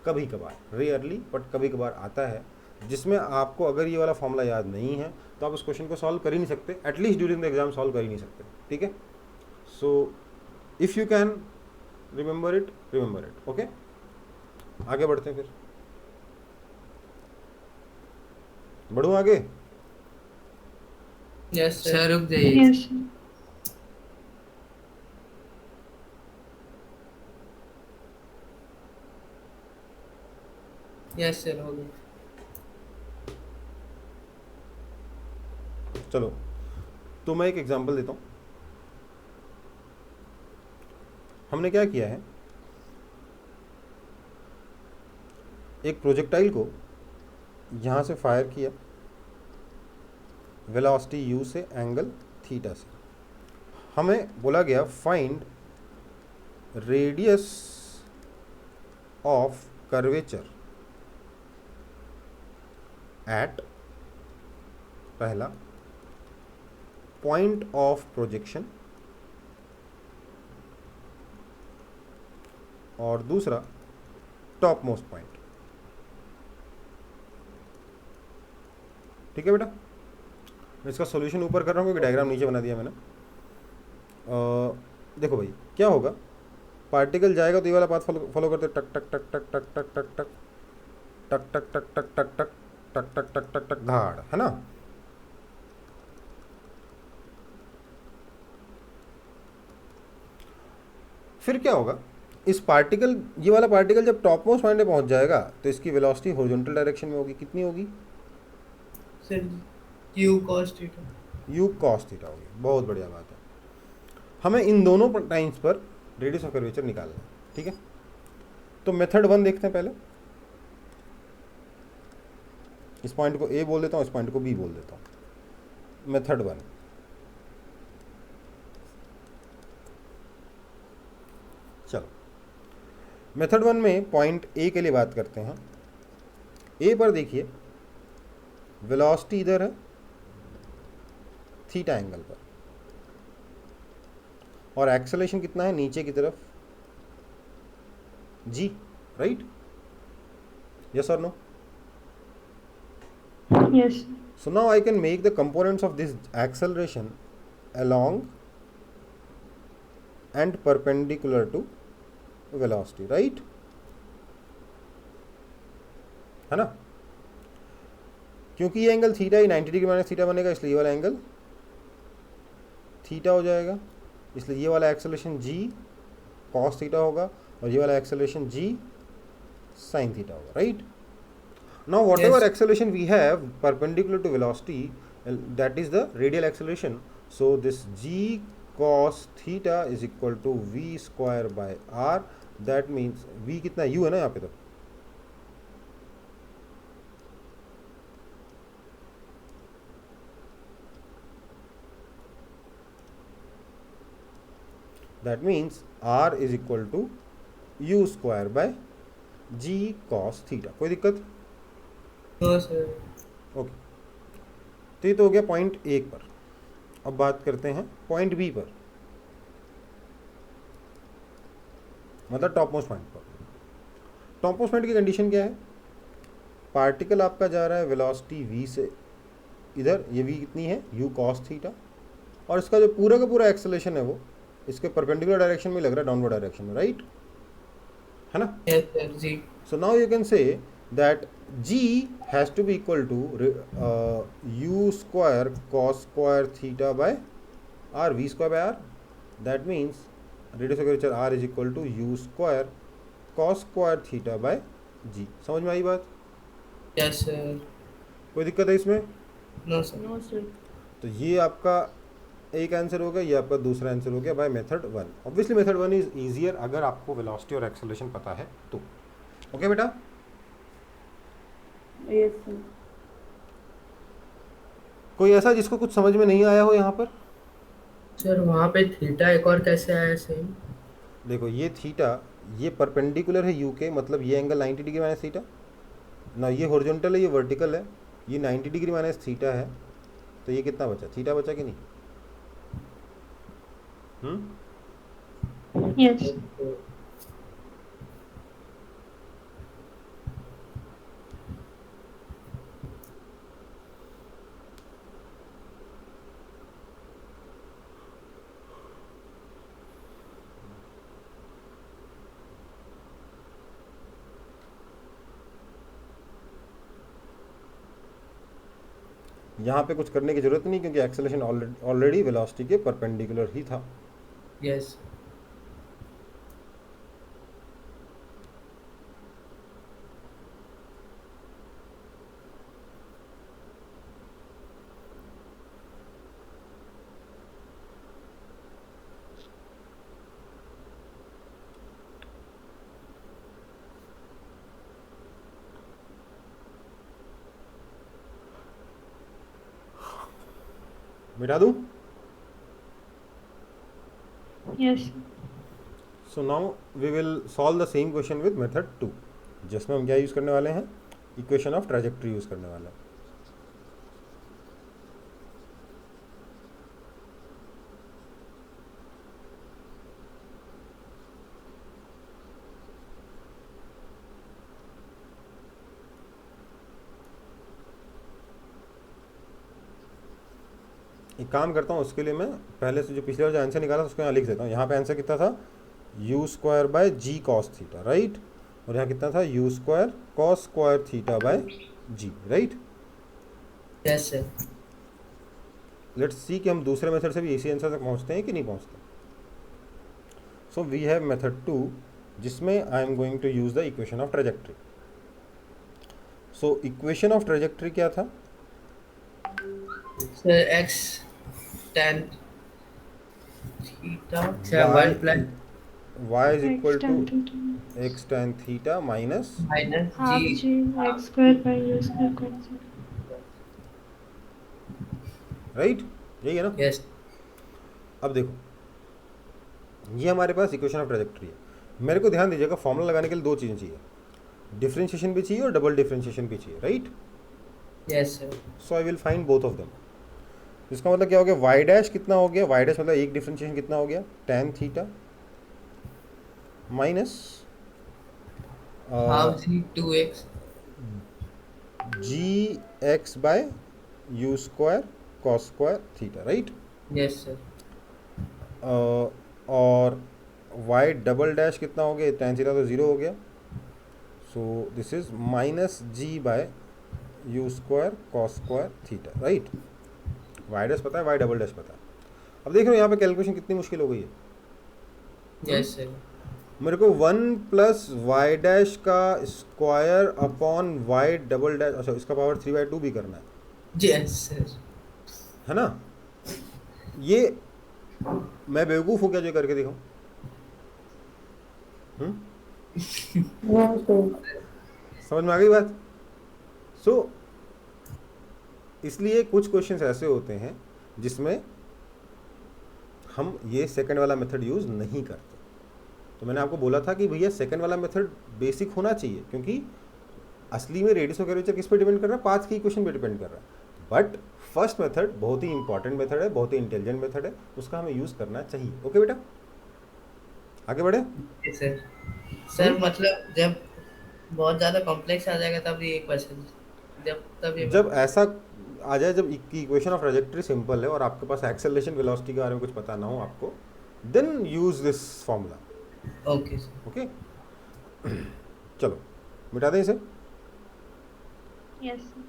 कभी कभार, रेयरली बट कभी कभार आता है, जिसमें आपको अगर ये वाला फॉर्मूला याद नहीं है तो आप उस क्वेश्चन को सॉल्व कर ही नहीं सकते, at least during the exam solve कर ही नहीं सकते। ठीक है, so if you can remember it. Okay, आगे बढ़ते हैं, फिर बढ़ूँ आगे? यस सर, रुक जाइए। Yes, sir. यस सर, हो गया। चलो, तो मैं एक एग्जांपल देता हूँ। हमने क्या किया है, एक प्रोजेक्टाइल को यहाँ से फायर किया, वेलोसिटी u से, एंगल थीटा से। हमें बोला गया find radius of curvature at, पहला पॉइंट ऑफ प्रोजेक्शन और दूसरा टॉप मोस्ट पॉइंट। ठीक है बेटा, मैं इसका सॉल्यूशन ऊपर कर रहा हूँ क्योंकि डायग्राम नीचे बना दिया मैंने। देखो भाई क्या होगा, पार्टिकल जाएगा तो ये वाला पाथ फॉलो करते टक टक टक टक टक टक टक टक टक टक टक टक टक टक टक टक टक टक टक धाड़, है ना। फिर क्या होगा, इस पार्टिकल, ये वाला पार्टिकल जब टॉप मोस्ट पॉइंट पे पहुंच जाएगा तो इसकी वेलोसिटी हॉरिजॉन्टल डायरेक्शन में होगी। कितनी होगी? Sir you cos theta. You cos theta होगी। बहुत बढ़िया बात है। हमें इन दोनों टाइम्स पर रेडियस ऑफ कर्वेचर निकालना है, ठीक है। तो मेथड 1 देखते हैं पहले। इस पॉइंट को ए बोल देता हूँ, इस पॉइंट को बी बोल देता हूँ। मेथड 1, चलो मेथड 1 में पॉइंट ए के लिए बात करते हैं। ए पर देखिए वेलोसिटी इधर है थीटा एंगल पर, और एक्सेलरेशन कितना है नीचे की तरफ, जी, राइट? यस और no? Yes. So now I can make the components of this acceleration along and perpendicular to velocity, right? है ना, क्योंकि ये एंगल थीटा ही 90 डिग्री माइनस थीटा बनेगा, इसलिए ये वाला एंगल थीटा हो जाएगा, इसलिए ये वाला एक्सेलरेशन जी कॉस थीटा होगा और ये वाला एक्सेलरेशन जी साइन थीटा होगा, right? Now whatever Yes. acceleration we have perpendicular to velocity, that is the radial acceleration. So this g cos theta is equal to v square by r. That means v कितना u है ना यहाँ पे, तो that means r is equal to u square by g cos theta. कोई दिक्कत? No sir. Okay, तो ये तो हो गया पॉइंट ए पर। अब बात करते हैं पॉइंट बी पर, मतलब टॉप मोस्ट पॉइंट पर। टॉप मोस्ट पॉइंट की कंडीशन क्या है? पार्टिकल आपका जा रहा है वेलोसिटी v से इधर, ये v कितनी है, u cos थीटा, और इसका जो पूरा का पूरा एक्सेलरेशन है वो इसके परपेंडिकुलर डायरेक्शन में लग रहा है, डाउनवर्ड डायरेक्शन में, राइट? है ना। यस सर जी। So now you can say that g has to be equal to u square cos square theta by r, v square by r. That means radius of curvature r is equal to u square cos square theta by g. समझ में आई बात? Yes sir. कोई दिक्कत है इसमें? No sir. No, sir. तो ये आपका एक आंसर हो गया, ये आपका दूसरा आंसर हो गया by method 1। Obviously method 1 is easier अगर आपको वेलोसिटी और एक्सेलरेशन पता है तो। ओके बेटा, Yes, sir. कोई ऐसा जिसको कुछ समझ में नहीं आया हो यहाँ पर? सर वहाँ पे थीटा एक और कैसे आया सेम? देखो ये थीटा, ये परपेंडिकुलर है यू के, मतलब ये एंगल 90 डिग्री माइनस थीटा ना, ये हॉरिजॉन्टल है, ये वर्टिकल है, ये 90 डिग्री माइनस थीटा है, तो ये कितना बचा, थीटा बचा कि नहीं? Yes. यहाँ पे कुछ करने की जरूरत नहीं क्योंकि एक्सेलरेशन ऑलरेडी वेलोसिटी के परपेंडिकुलर ही था। यस। मिटा दूँ? Yes. So now we will solve the same question with method 2, जिसमें हम क्या यूज़ करने वाले हैं, इक्वेशन ऑफ ट्रैजेक्टरी यूज़ करने वाले हैं। एक काम करता हूँ, उसके लिए मैं पहले से जो पिछले बार जो आंसर निकाला था उसको यहाँ लिख देता हूँ। यहाँ पे आंसर कितना था, u square by g cos theta, right. और यहाँ कितना था, u square cos square theta by g, right. Yes sir. Let's see कि हम दूसरे मेथड से भी इसी आंसर तक पहुँचते हैं कि नहीं पहुँचते। सो वी हैव मेथड 2, जिसमें I am going to use the equation of trajectory. So equation of trajectory क्या था, सर एक्स tan थीटा अच्छा 1 plus y is equal X to tan theta x tan theta minus, minus half ji G X square by U square cos theta. Right, यही है ना। Yes अब देखो, ये हमारे पास इक्वेशन ऑफ ट्रेजेक्ट्री है। मेरे को ध्यान दीजिएगा, फॉर्मूला लगाने के लिए दो चीज़ें चाहिए, डिफरेंशिएशन भी चाहिए और डबल डिफरेंशिएशन भी चाहिए, right. Yes sir. So I will find both of them. इसका मतलब क्या हो गया, वाई डैश कितना हो गया, वाई डैश मतलब एक डिफरेंशिएशन कितना हो गया, tan theta minus half g 2x g x by u square cos square theta, right. Yes sir. और वाई डबल डैश कितना हो गया, tan थीटा तो ज़ीरो हो गया, so this is minus g by u square cos square theta, right. Y dash पता है, Y double dash पता है। अब देख रहे हो यहाँ पे कैलकुलेशन कितनी मुश्किल हो गई है। Yes sir. मेरे को 1 प्लस वाई डैश का square upon y double dash, अच्छा इसका पावर 3/2 भी करना है यस सर। है ना। ये मैं बेवकूफ़ हूँ क्या जो करके दिखाऊं? समझ में आ गई बात। सो इसलिए कुछ क्वेश्चंस ऐसे होते हैं जिसमें हम ये सेकंड वाला मेथड यूज़ नहीं करते। तो मैंने आपको बोला था कि भैया सेकंड वाला मेथड बेसिक होना चाहिए, क्योंकि असली में रेडियस ऑफ कर्वेचर किस पे डिपेंड कर रहा है, पाथ की इक्वेशन पे डिपेंड कर रहा है। बट फर्स्ट मेथड बहुत ही इंपॉर्टेंट मेथड है, बहुत ही इंटेलिजेंट मेथड है, उसका हमें यूज़ करना चाहिए। ओके बेटा, आगे बढ़े। Yes sir. सर मतलब जब बहुत ज़्यादा कॉम्प्लेक्स आ जाएगा तब ये क्वेश्चन, जब ऐसा आ जाए, जब इक्वेशन ऑफ ट्रैजेक्टरी सिंपल है और आपके पास एक्सेलरेशन वेलोसिटी के बारे में कुछ पता ना हो आपको, then use this formula. Okay sir. Okay चलो मिटा दें इसे। Yes, sir.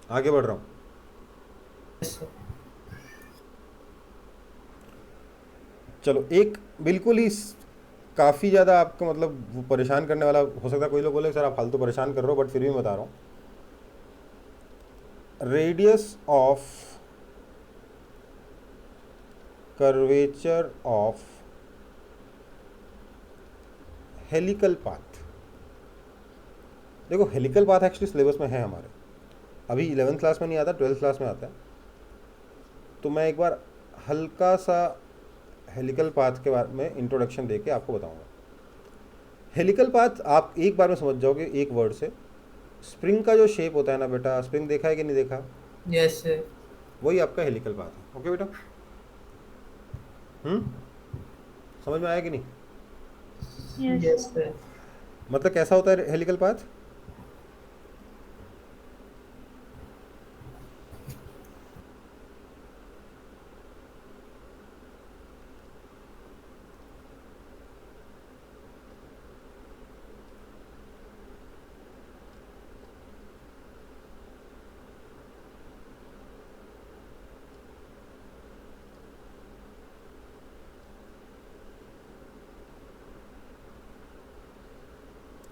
आगे बढ़ रहा हूँ। Yes sir. चलो एक बिल्कुल ही काफ़ी ज़्यादा आपको मतलब वो परेशान करने वाला हो सकता है, कोई लोग बोले सर आप फालतू परेशान कर रहे हो, बट फिर भी मैं बता रहा हूँ। Radius of curvature of helical path. देखो हेलिकल पाथ एक्चुअली सिलेबस में है हमारे, अभी 11th क्लास में नहीं आता, 12th क्लास में आता है। तो मैं एक बार हल्का सा हेलिकल पाथ के बारे में इंट्रोडक्शन दे के आपको बताऊंगा। हेलिकल पाथ आप एक बार में समझ जाओगे एक वर्ड से। स्प्रिंग का जो शेप होता है ना बेटा, स्प्रिंग देखा है कि नहीं देखा, यस सर। वही आपका हेलिकल पाथ है। ओके बेटा, समझ में आया कि नहीं? Yes. Yes sir. मतलब कैसा होता है हेलिकल पाथ?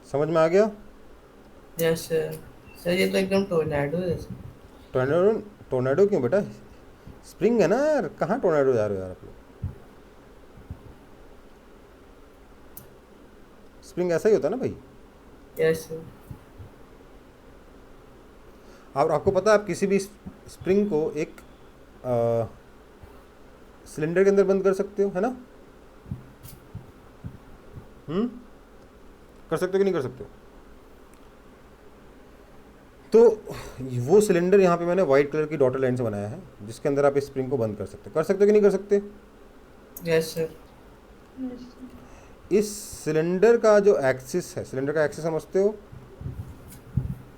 समझ में आ गया? Yes sir. सर ये तो एकदम टोर्नेडो जैसा। टोर्नेडो? टोर्नेडो क्यों बेटा, स्प्रिंग है ना यार, कहाँ टोर्नेडो जा रहे हो यार आप लोग। स्प्रिंग ऐसा ही होता है ना भाई। Yes sir. और आपको पता है आप किसी भी स्प्रिंग को एक सिलेंडर के अंदर बंद कर सकते हो, है ना। कर सकते हो कि नहीं कर सकते हो? तो वो सिलेंडर यहाँ पे मैंने व्हाइट कलर की डॉटेड लाइन से बनाया है, जिसके अंदर आप इस स्प्रिंग को बंद कर सकते हो। कर सकते हो कि नहीं कर सकते? Yes sir. Yes, sir. इस सिलेंडर का जो एक्सिस है, सिलेंडर का एक्सिस समझते हो?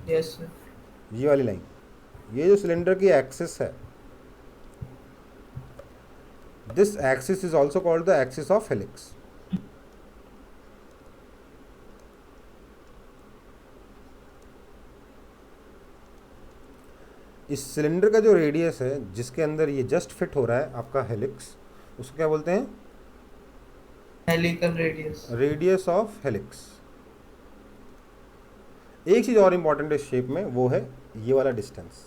Yes sir. ये वाली लाइन, ये जो सिलेंडर की एक्सिस है, this axis is also called the axis of helix. इस सिलेंडर का जो रेडियस है जिसके अंदर ये जस्ट फिट हो रहा है आपका हेलिक्स, उसको क्या बोलते हैं? Helical radius. Radius of helix. एक चीज और इंपॉर्टेंट है इस शेप में, वो है ये वाला डिस्टेंस,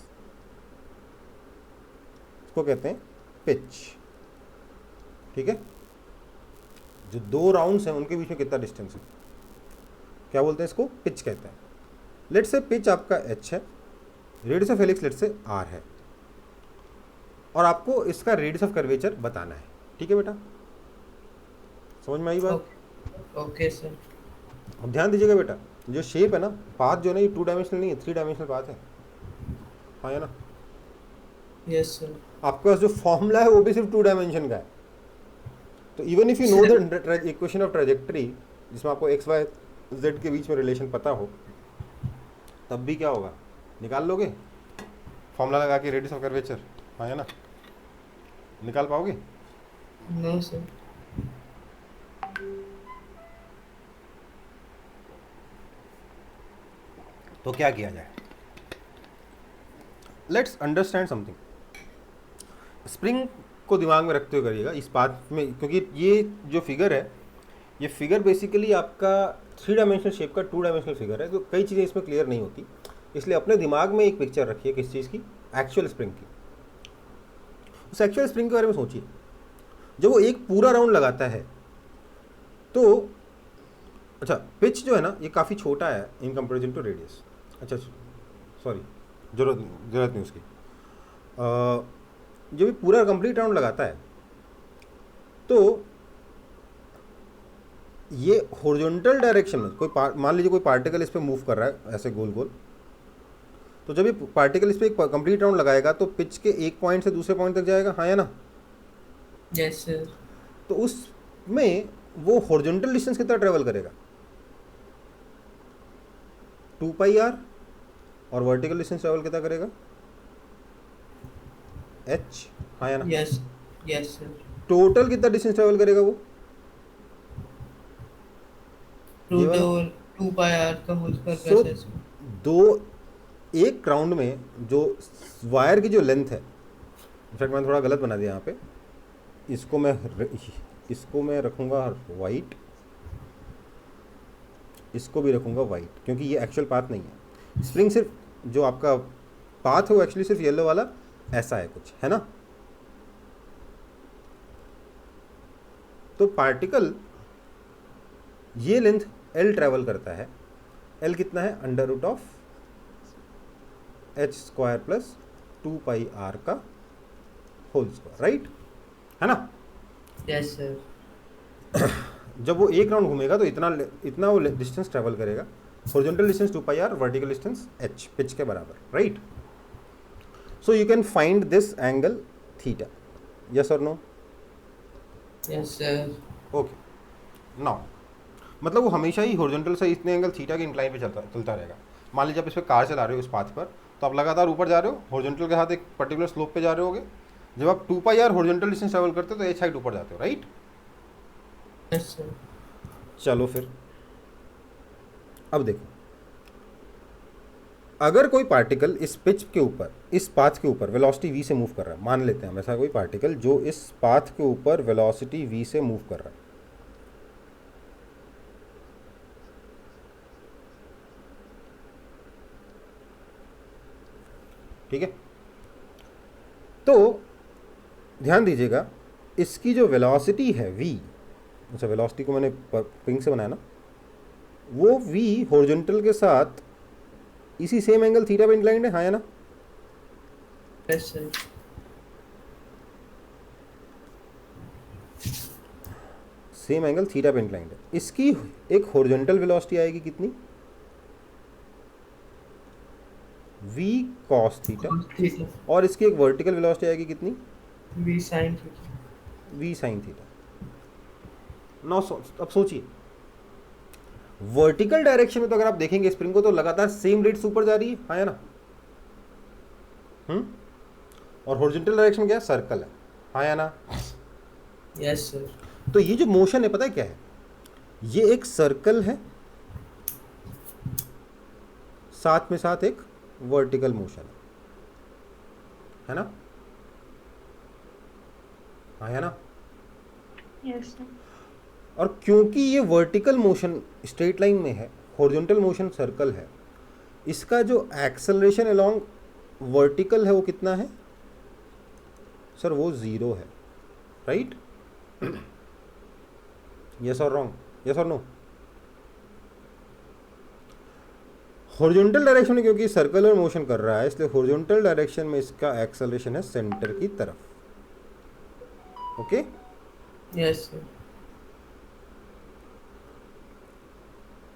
इसको कहते हैं पिच। ठीक है, जो दो राउंड्स हैं उनके बीच में कितना डिस्टेंस है, क्या बोलते हैं इसको? पिच कहते हैं। लेट से पिच आपका h है, रेडियस ऑफ हेलिक्स लेट से r है, और आपको इसका रेडियस ऑफ कर्वेचर बताना है। ठीक है बेटा, समझ में आई बात? Okay sir. अब ध्यान दीजिएगा बेटा, जो शेप है ना, पाथ जो है ना, ये 2 डायमेंशनल नहीं है, 3 डायमेंशनल पाथ है। हाँ है ना? Yes sir. आपके पास जो फॉर्मूला है वो भी सिर्फ 2 डायमेंशन का है। तो even if you know the equation of trajectory, जिसमें आपको एक्स वाई जेड के बीच में रिलेशन पता हो, तब भी क्या होगा, निकाल लोगे फॉर्मूला लगा के रेडियस ऑफ कर्वेचर। हाँ है ना? निकाल पाओगे? No sir. तो क्या किया जाए? Let's understand something. स्प्रिंग को दिमाग में रखते हुए करिएगा इस बात में, क्योंकि ये जो फिगर है, ये फिगर बेसिकली आपका 3 डायमेंशनल शेप का 2 डायमेंशनल फिगर है, तो कई चीज़ें इसमें क्लियर नहीं होती। इसलिए अपने दिमाग में एक पिक्चर रखिए किस चीज़ की? एक्चुअल स्प्रिंग की। उस एक्चुअल स्प्रिंग के बारे में सोचिए। जब वो एक पूरा राउंड लगाता है तो, अच्छा पिच जो है ना, ये काफ़ी छोटा है इन कंपेरिजन टू रेडियस। अच्छा सॉरी, जरूरत नहीं उसकी। जब ये पूरा कंप्लीट राउंड लगाता है तो ये हॉरिजॉन्टल डायरेक्शन में कोई मान लीजिए कोई पार्टिकल इस पे मूव कर रहा है ऐसे गोल गोल, तो जब ये पार्टिकल इस पे एक कंप्लीट राउंड लगाएगा तो पिच के एक पॉइंट से दूसरे पॉइंट तक जाएगा। हाँ या ना? Yes sir. तो उसमें वो हॉरिजॉन्टल डिस्टेंस कितना ट्रेवल करेगा? 2πr। और वर्टिकल डिस्टेंस ट्रेवल कितना करेगा? h। हाँ या ना? Yes yes sir. टोटल कितना डिस्टेंस ट्रेवल करेगा वो? ये वाला? 2 पाई आर का whole square So, plus S. दो एक राउंड में जो वायर की जो लेंथ है, इनफैक्ट मैंने थोड़ा गलत बना दिया यहाँ पे, इसको मैं रखूँगा वाइट, इसको भी रखूँगा वाइट, क्योंकि ये एक्चुअल पाथ नहीं है। स्प्रिंग सिर्फ जो आपका पाथ है वो एक्चुअली सिर्फ येलो वाला ऐसा है कुछ, है ना? तो पार्टिकल ये लेंथ L ट्रेवल करता है। L कितना है? Under root of h square plus 2πr का होल स्क्वायर, राइट? है ना? Yes sir. जब वो एक राउंड घूमेगा तो इतना वो डिस्टेंस ट्रेवल करेगा। Horizontal distance 2πr, vertical distance h, pitch के बराबर, right? So you can find this angle theta, yes और no? Yes sir. Okay, now मतलब वो हमेशा ही हॉरिजॉन्टल से इतने एंगल थीटा के इंक्लाइन पे चलता रहेगा। मान लीजिए आप इस पर कार चला रहे हो इस पाथ पर, तो आप लगातार ऊपर जा रहे हो, हॉरिजॉन्टल के साथ एक पर्टिकुलर स्लोप पे जा रहे होगे। जब आप 2πr हॉरिजॉन्टल डिस्टेंस ट्रेवल करते हो तो h हाइट ऊपर जाते हो, राइट? Yes sir. चलो फिर अब देखो, अगर कोई पार्टिकल इस पिच के ऊपर, इस पाथ के ऊपर वेलोसिटी v से मूव कर रहा है, मान लेते हैं हम ऐसा कोई पार्टिकल जो इस पाथ के ऊपर वेलोसिटी v से मूव कर रहा है, ठीक है? तो ध्यान दीजिएगा, इसकी जो वेलोसिटी है v, अच्छा वेलोसिटी को मैंने पिंक से बनाया ना, वो v हॉरिजॉन्टल के साथ इसी सेम एंगल थीटा पे इंक्लाइंड है। हाँ या ना? Yes sir. Same angle theta पे इंक्लाइंड है। इसकी एक हॉरिजॉन्टल वेलोसिटी आएगी कितनी? v cos theta, theta. और इसकी एक वर्टिकल वेलोसिटी आएगी कितनी? v sin theta. v sin theta. Now अब सोचिए, वर्टिकल डायरेक्शन में तो अगर आप देखेंगे स्प्रिंग को तो लगातार सेम रेट से ऊपर जा रही है। हाँ या ना? और हॉरिजॉन्टल डायरेक्शन क्या है? सर्कल है, हाँ या ना? Yes sir. तो ये जो मोशन है पता है क्या है? ये एक सर्कल है, साथ में साथ एक वर्टिकल मोशन है ना? हाँ या ना? Yes, sir. और क्योंकि ये वर्टिकल मोशन स्ट्रेट लाइन में है, हॉरिजॉन्टल मोशन सर्कल है, इसका जो एक्सेलरेशन अलोंग वर्टिकल है वो कितना है सर? वो 0 है, राइट? यस और रॉन्ग, यस और नो? हॉरिजॉन्टल डायरेक्शन में क्योंकि सर्कुलर मोशन कर रहा है, इसलिए हॉरिजॉन्टल डायरेक्शन में इसका एक्सेलरेशन है सेंटर की तरफ। ओके? Yes sir.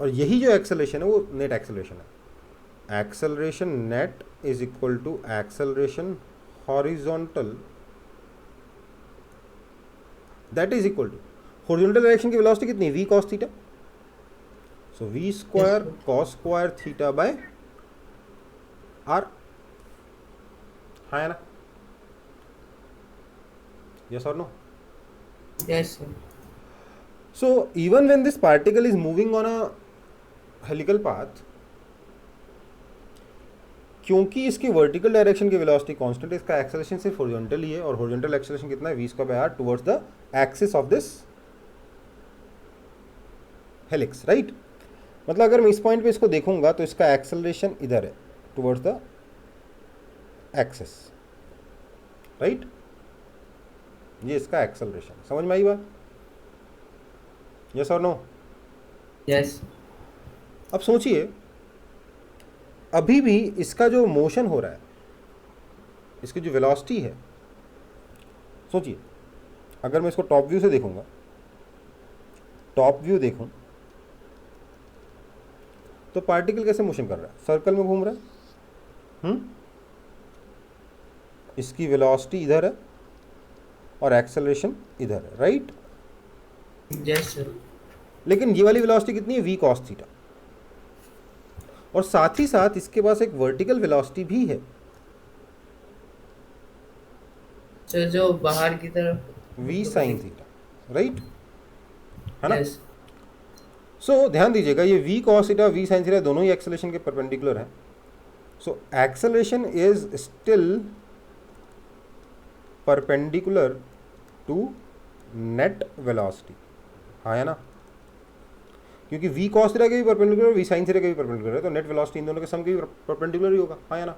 और यही जो एक्सेलरेशन है वो नेट एक्सेलरेशन है। Acceleration net is equal to acceleration horizontal, that is equal to horizontal direction की वेलोसिटी कितनी? v cos theta. So v square Yes, cos square theta by r, हाँ या ना? यस और no? Yes sir. So even when this particle is moving on a helical path, क्योंकि इसकी vertical direction की velocity constant है, इसका acceleration सिर्फ हॉरिजॉन्टल ही है, और हॉरिजॉन्टल एक्सेलरेशन कितना है? v square bye r towards the axis of this helix, right? मतलब अगर मैं इस पॉइंट पे इसको देखूंगा तो इसका एक्सेलरेशन इधर है टुवर्ड्स द एक्सिस, राइट? ये इसका एक्सेलरेशन, समझ में आई बात? यस और नो? यस। अब सोचिए, अभी भी इसका जो मोशन हो रहा है, इसकी जो वेलोसिटी है, सोचिए अगर मैं इसको टॉप व्यू से देखूंगा, टॉप व्यू देखूं तो पार्टिकल कैसे मोशन कर रहा है? सर्कल में घूम रहा है। इसकी वेलोसिटी इधर है और एक्सेलरेशन इधर है, राइट? Yes sir. लेकिन ये वाली वेलोसिटी कितनी है? v cos theta. और साथ ही साथ इसके पास एक वर्टिकल वेलोसिटी भी है, सर जो बाहर की तरफ v sin थीटा, राइट? है ना? यस। सो ध्यान दीजिएगा, ये v cos theta, v sin theta दोनों ही एक्सेलरेशन के परपेंडिकुलर हैं। So acceleration is still perpendicular to net velocity, हाँ या ना? क्योंकि v cos थीटा के भी परपेंडिकुलर, v sin थीटा के भी परपेंडिकुलर है, तो नेट वेलोसिटी इन दोनों के सम के भी परपेंडिकुलर ही होगा, हाँ या ना?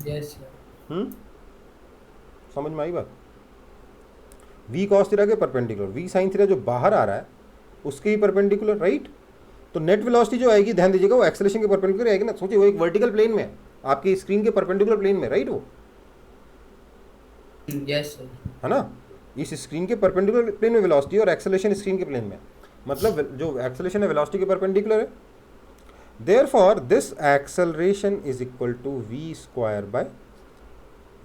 Yes sir. समझ में आई बात? v cos थीटा के परपेंडिकुलर, v sin थीटा जो बाहर आ रहा है उसके ही परपेंडिकुलर, राइट? तो नेट वेलोसिटी जो आएगी, ध्यान दीजिएगा, वो एक्सेलरेशन के परपेंडिकुलर आएगी ना। सोचिए वो एक वर्टिकल प्लेन में है, आपकी स्क्रीन के परपेंडिकुलर प्लेन में, राइट? वो यस सर। है ना? इस स्क्रीन के परपेंडिकुलर प्लेन में वेलोसिटी और एक्सेलरेशन स्क्रीन के प्लेन में, मतलब जो एक्सेलरेशन है वेलोसिटी के परपेंडिकुलर है। Therefore this acceleration is equal to v square by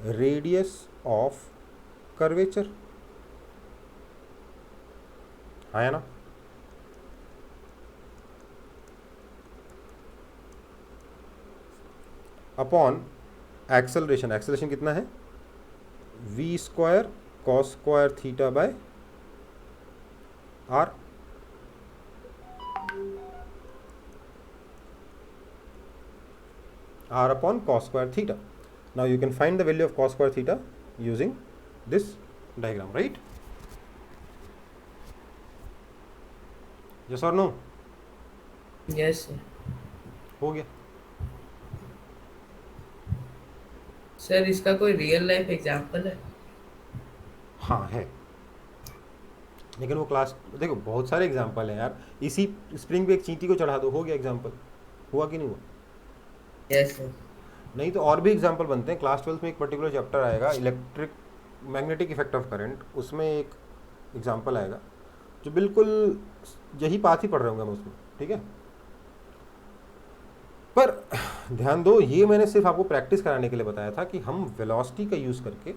radius of curvature, हाँ या ना? अपॉन एक्सेलरेशन, एक्सेलरेशन कितना है? v square cos square theta by r, r upon cos square theta. Now you can find the value of cos square theta using this diagram, right? Yes or no? Yes sir. हो गया। Sir इसका कोई real life example है? हाँ है, लेकिन वो class, देखो बहुत सारे एग्जाम्पल हैं यार। इसी स्प्रिंग पे एक चींटी को चढ़ा दो, हो गया एग्जाम्पल, हुआ कि नहीं हुआ? Yes sir. नहीं तो और भी एग्जाम्पल बनते हैं। क्लास 12 में एक पर्टिकुलर चैप्टर आएगा, electric magnetic effect of current, उसमें एक एग्जाम्पल आएगा जो बिल्कुल यही बात ही पढ़ रहे होंगे हम उसमें, ठीक है? पर ध्यान दो, ये मैंने सिर्फ आपको प्रैक्टिस कराने के लिए बताया था कि हम वेलोसिटी का यूज़ करके,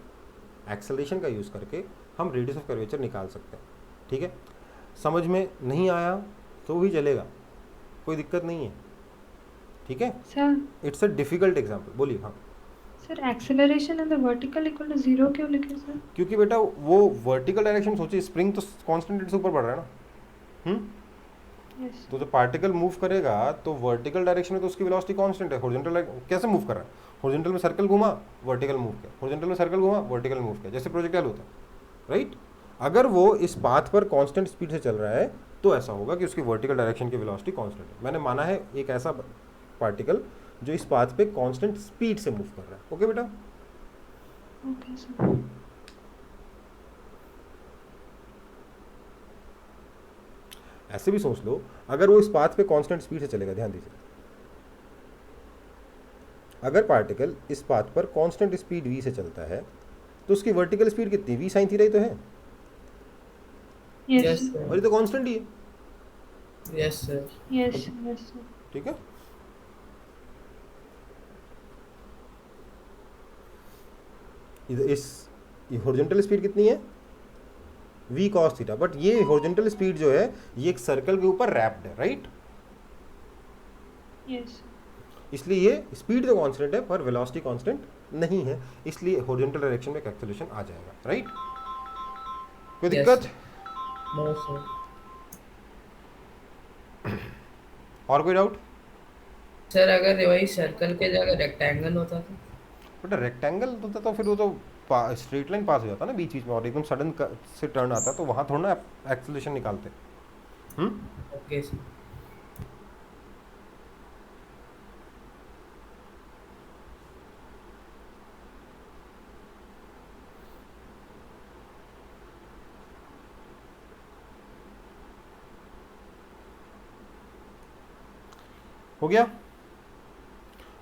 एक्सेलरेशन का यूज़ करके हम रेडियस ऑफ कर्वेचर निकाल सकते हैं, ठीक है? समझ में नहीं आया तो भी चलेगा, कोई दिक्कत नहीं है, ठीक है? Sir, it's a difficult example. बोलिए। हाँ sir acceleration in the vertical equal to 0 क्यों लिखे सर? क्योंकि बेटा वो वर्टिकल डायरेक्शन सोचिए, स्प्रिंग तो कांस्टेंट से ऊपर बढ़ रहा है ना। यस तो जब पार्टिकल मूव करेगा तो वर्टिकल डायरेक्शन में तो उसकी वेलोसिटी कांस्टेंट है। हॉरिजॉन्टल कैसे मूव कर रहा है? हॉरिजॉन्टल में सर्कल घुमा, वर्टिकल मूव किया, हॉरिजॉन्टल में सर्कल घुमा, वर्टिकल मूव किया, जैसे प्रोजेक्टाइल होता है, राइट। अगर वो इस पाथ पर कांस्टेंट स्पीड से चल रहा है तो ऐसा होगा कि उसकी वर्टिकल डायरेक्शन की वेलोसिटी कांस्टेंट है। मैंने माना है एक ऐसा पार्टिकल जो इस पाथ पे कांस्टेंट स्पीड से मूव कर रहा है। ओके बेटा, ओके सर। ऐसे भी सोच लो, अगर वो इस पाथ पे कांस्टेंट स्पीड से चलेगा, ध्यान दीजिए, अगर पार्टिकल इस पाथ पर कांस्टेंट स्पीड v से चलता है तो उसकी वर्टिकल स्पीड कितनी है? v sin थीटा ही तो है, यस यस सर, और ये तो कांस्टेंट ही है, yes sir, yes yes sir. ठीक है। इस हॉरिजॉन्टल स्पीड कितनी है? v cos थीटा, बट ये हॉरिजॉन्टल स्पीड जो है ये एक सर्कल के ऊपर रैप्ड है, राइट। यस इसलिए ये स्पीड तो कांस्टेंट है पर वेलोसिटी कांस्टेंट नहीं है, इसलिए हॉरिजॉन्टल डायरेक्शन में एक एक्सेलरेशन आ जाएगा, राइट। कोई Yes. दिक्कत? No sir. और कोई डाउट? सर अगर वही सर्कल के जगह रेक्टेंगल होता तो? बेटा रेक्टेंगल होता तो फिर वो तो स्ट्रेट लाइन पास हो जाता ना बीच बीच में, और एकदम सडन से टर्न आता तो वहाँ थोड़ा ना एक्सेलरेशन निकालते। Okay sir. हो गया?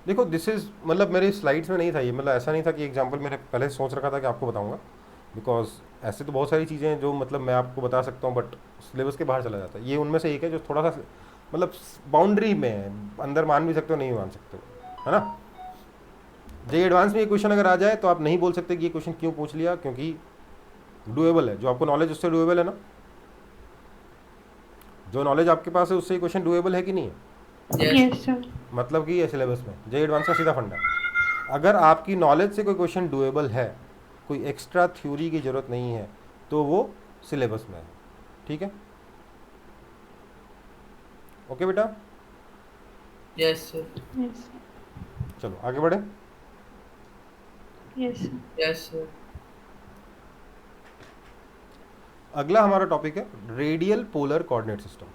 देखो दिस इज़, मतलब मेरी स्लाइड्स में नहीं था ये, मतलब ऐसा नहीं था कि एग्जांपल मैंने पहले सोच रखा था कि आपको बताऊंगा, बिकॉज ऐसे तो बहुत सारी चीज़ें हैं जो मतलब मैं आपको बता सकता हूँ बट सिलेबस के बाहर चला जाता है। ये उनमें से एक है जो थोड़ा सा मतलब बाउंड्री में है, अंदर मान भी सकते हो नहीं मान सकते हो, है ना। जे एडवांस में ये क्वेश्चन अगर आ जाए तो आप नहीं बोल सकते कि ये क्वेश्चन क्यों पूछ लिया, क्योंकि डुएबल है, जो आपको नॉलेज उससे डुएबल है ना, जो नॉलेज आपके पास है उससे ये क्वेश्चन डुएबल है कि नहीं है। Yes sir. मतलब कि ये सिलेबस में जे एडवांस का सीधा फंडा, अगर आपकी नॉलेज से कोई क्वेश्चन डुएबल है, कोई एक्स्ट्रा थ्योरी की ज़रूरत नहीं है, तो वो सिलेबस में है, ठीक है। ओके बेटा, यस सर, यस चलो आगे बढ़े। Yes sir. Yes sir. अगला हमारा टॉपिक है रेडियल पोलर कोऑर्डिनेट सिस्टम।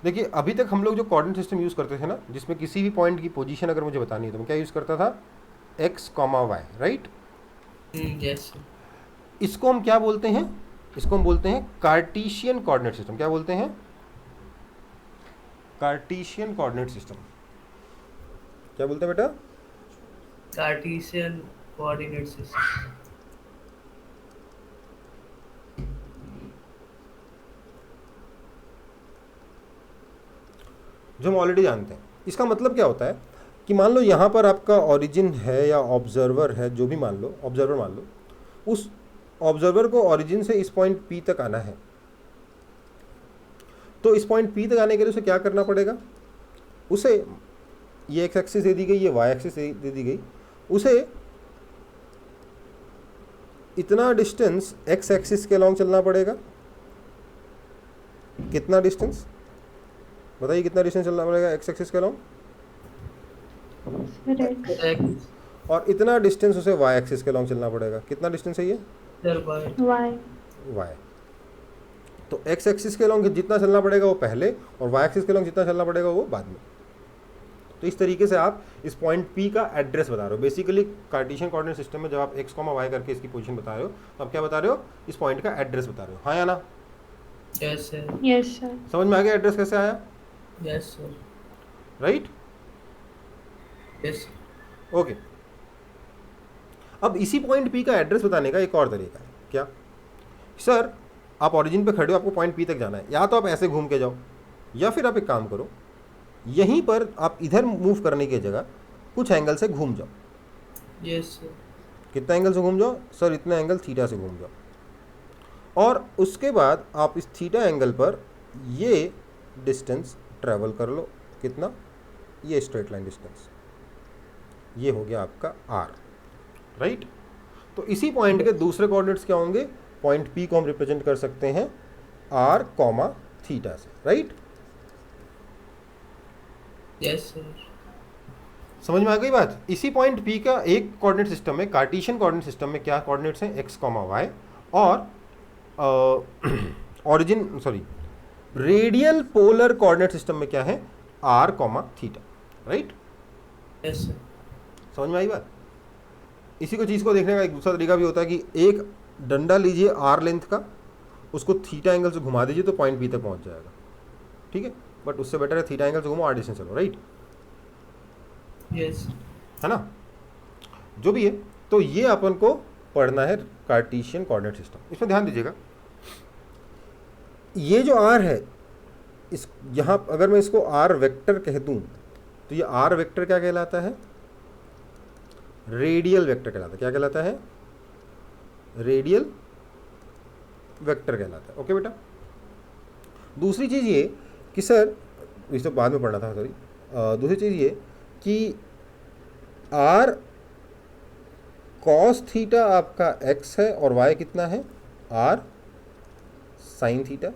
देखिए अभी तक हम लोग जो कोऑर्डिनेट सिस्टम यूज़ करते थे ना, जिसमें किसी भी पॉइंट की पोजीशन अगर मुझे बतानी है तो मैं क्या यूज़ करता था? x, y, right. Yes sir. इसको हम क्या बोलते हैं? इसको हम बोलते हैं कार्टेशियन कोऑर्डिनेट सिस्टम। क्या बोलते हैं? Cartesian coordinate system. क्या बोलते हैं बेटा? Cartesian coordinate system. जो हम ऑलरेडी जानते हैं। इसका मतलब क्या होता है कि मान लो यहाँ पर आपका ओरिजिन है या ऑब्जर्वर है, जो भी मान लो, ऑब्जर्वर मान लो, उस ऑब्जर्वर को ओरिजिन से इस पॉइंट P तक आना है, तो इस पॉइंट P तक आने के लिए उसे क्या करना पड़ेगा? उसे ये एक्स एक्सिस दे दी गई, ये वाई एक्सिस दे दी गई, उसे इतना डिस्टेंस एक्स एक्सिस के अलॉन्ग चलना पड़ेगा। कितना डिस्टेंस बताइए, कितना डिस्टेंस चलना पड़ेगा एक्स एक्सिस के अलॉन्ग? सर एक्स और इतना डिस्टेंस उसे वाई एक्सिस के अलॉन्ग चलना पड़ेगा। कितना डिस्टेंस है ये? Sir by y. वाई। तो एक्स एक्सिस के अलॉन्ग जितना चलना पड़ेगा वो पहले, और वाई एक्सिस के अलॉन्ग जितना चलना पड़ेगा वो बाद में। तो इस तरीके से आप इस पॉइंट P का एड्रेस बता रहे हो। बेसिकली कार्टेशियन कोऑर्डिनेट सिस्टम में जब आप x, y करके इसकी पोजीशन बता रहे हो तो आप क्या बता रहे हो? इस पॉइंट का एड्रेस बता रहे हो, हाँ या ना? Yes sir, yes sir. समझ में आ गया एड्रेस कैसे आया? Yes sir, right, yes okay. अब इसी पॉइंट P का एड्रेस बताने का एक और तरीका है। क्या सर? आप ओरिजिन पे खड़े हो, आपको पॉइंट P तक जाना है, या तो आप ऐसे घूम के जाओ, या फिर आप एक काम करो, यहीं पर आप इधर मूव करने की जगह कुछ एंगल से घूम जाओ। यस सर, कितना एंगल से घूम जाओ? सर इतना एंगल थीटा से घूम जाओ, और उसके बाद आप इस थीटा एंगल पर ये डिस्टेंस ट्रेवल कर लो। कितना? ये स्ट्रेट लाइन डिस्टेंस। ये हो गया आपका आर, राइट। तो इसी पॉइंट के दूसरे कोऑर्डिनेट्स क्या होंगे, पॉइंट पी को हम रिप्रेजेंट कर सकते हैं आर कॉमा थीटा से, राइट। Yes sir. समझ में आ गई बात। इसी पॉइंट पी का एक कोऑर्डिनेट सिस्टम में, कार्टेशियन कोऑर्डिनेट सिस्टम में क्या कोऑर्डिनेट्स हैं, एक्स कॉमा वाई, और origin sorry radial polar coordinate system में क्या है, R comma theta, right. Yes sir. समझ में आई बात। इसी को चीज़ को देखने का एक दूसरा तरीका भी होता है कि एक डंडा लीजिए आर लेंथ का, उसको थीटा एंगल से घुमा दीजिए तो पॉइंट बी तक पहुंच जाएगा, ठीक है। बट उससे बेटर है थीटा एंगल से घुमो, आर डिस्टेंस चलो, राइट, यस है ना। जो भी है, तो ये अपन को पढ़ना है कार्टेशियन कोऑर्डिनेट सिस्टम। इसमें ध्यान दीजिएगा, ये जो आर है, इस यहाँ अगर मैं इसको आर वेक्टर कह दूं तो ये आर वेक्टर क्या कहलाता है, रेडियल वेक्टर कहलाता है। क्या कहलाता है, रेडियल वेक्टर कहलाता है, ओके बेटा। दूसरी चीज़ ये कि सर, इस तो बाद में पढ़ना था, सॉरी। दूसरी चीज़ ये कि आर कॉस थीटा आपका एक्स है और वाई कितना है, आर साइन थीटा।